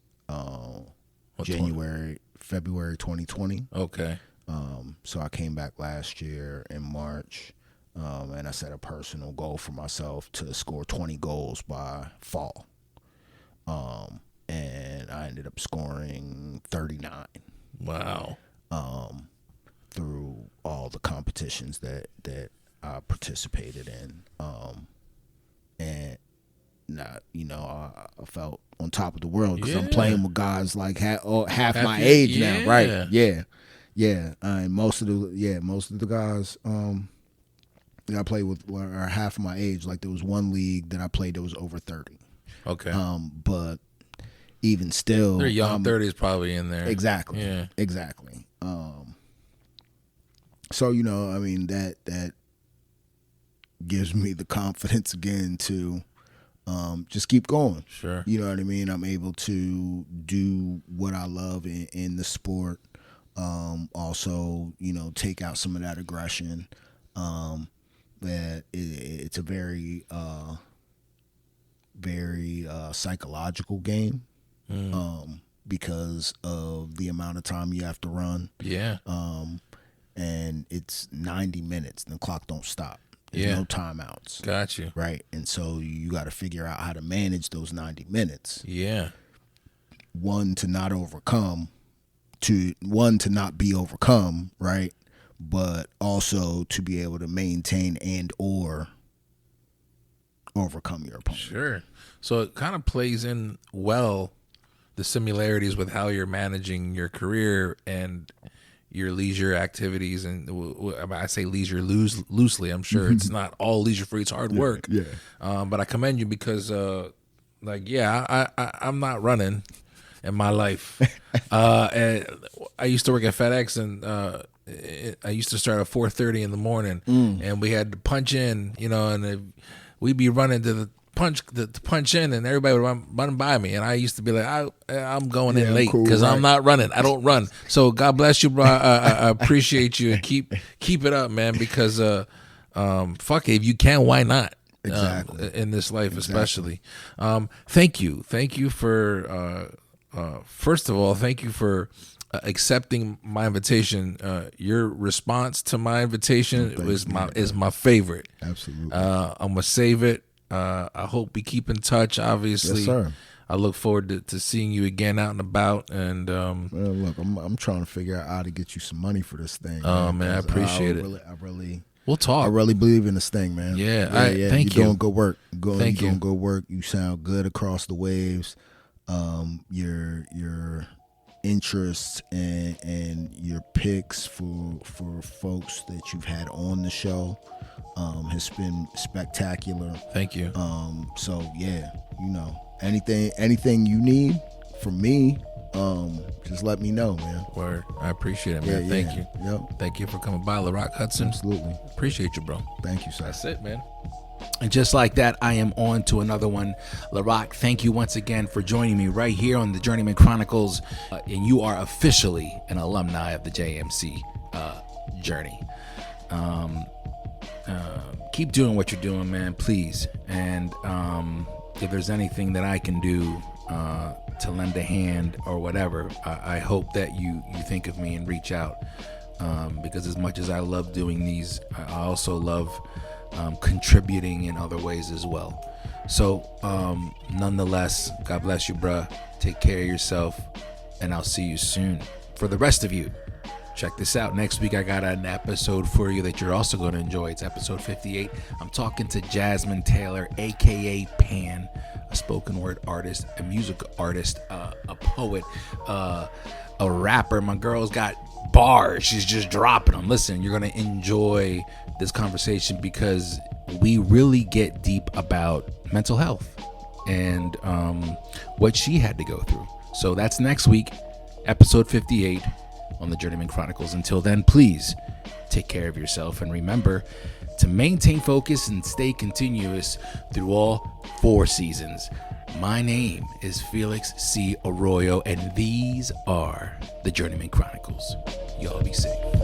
February 2020. Okay. So I came back last year in March, and I set a personal goal for myself to score 20 goals by fall. And I ended up scoring 39. Wow. Through all the competitions that I participated in. And I felt on top of the world because I'm playing with guys like half my age now, right? Yeah. And most of the guys that I played with are half my age. Like there was one league that I played that was over 30. Okay. But even still, they're young. 30 is probably in there. Exactly. Yeah. Exactly. So that gives me the confidence again to just keep going. Sure. You know what I mean? I'm able to do what I love in the sport. Also, take out some of that aggression. That it's a very, very psychological game. Because of the amount of time you have to run. Yeah. And it's 90 minutes and the clock don't stop. There's no timeouts. Got you. Right. And so you got to figure out how to manage those 90 minutes. Yeah. One, to not be overcome, right? But also to be able to maintain and or overcome your opponent. Sure. So it kind of plays in well the similarities with how you're managing your career and your leisure activities. And I say leisure loosely. I'm sure it's not all leisure for it's hard work. Yeah. But I commend you because, I'm not running in my life. And I used to work at FedEx, and I used to start at 4:30 in the morning, and we had to punch in, and we'd be running to the punch in, and everybody would run by me, and I used to be like, I'm going in late because I'm not running. I don't run. So God bless you, bro. I appreciate you, and keep it up, man. Because fuck it, if you can, why not? Exactly. In this life, especially. Thank you for first of all, thank you for accepting my invitation. Your response to my invitation is my favorite. Absolutely. I'm gonna save it. I hope we keep in touch. Obviously, yes, sir. I look forward to seeing you again out and about. And look, I'm trying to figure out how to get you some money for this thing. Man, I appreciate it. We'll talk. I really believe in this thing, man. Yeah. Thank you. You're doing good work. Thank you. Doing good work. You sound good across the waves. Your interests and your picks for folks that you've had on the show has been spectacular. Thank you. So yeah, anything you need from me, just let me know, man. Word. I appreciate it, man. Thank you. Yep. Thank you for coming by, LaRock Hudson. Absolutely. Appreciate you, bro. Thank you, sir. That's it, man. And just like that, I am on to another one. LaRock, thank you once again for joining me right here on the Journeyman Chronicles. And you are officially an alumni of the JMC journey. Keep doing what you're doing, man, please. And if there's anything that I can do to lend a hand or whatever, I hope that you think of me and reach out. Because as much as I love doing these, I also love contributing in other ways as well. So nonetheless, God bless you, bruh. Take care of yourself, and I'll see you soon. For the rest of you, check this out. Next week, I got an episode for you that you're also going to enjoy. It's episode 58. I'm talking to Jasmine Taylor, a.k.a. Pan, a spoken word artist, a music artist, a poet, a rapper. My girl's got bars. She's just dropping them. Listen, you're going to enjoy this conversation because we really get deep about mental health and what she had to go through. So that's next week, episode 58 on the Journeyman Chronicles. Until then, please take care of yourself and remember to maintain focus and stay continuous through all 4 seasons. My name is Felix C. Arroyo, and these are the Journeyman Chronicles. Y'all be safe.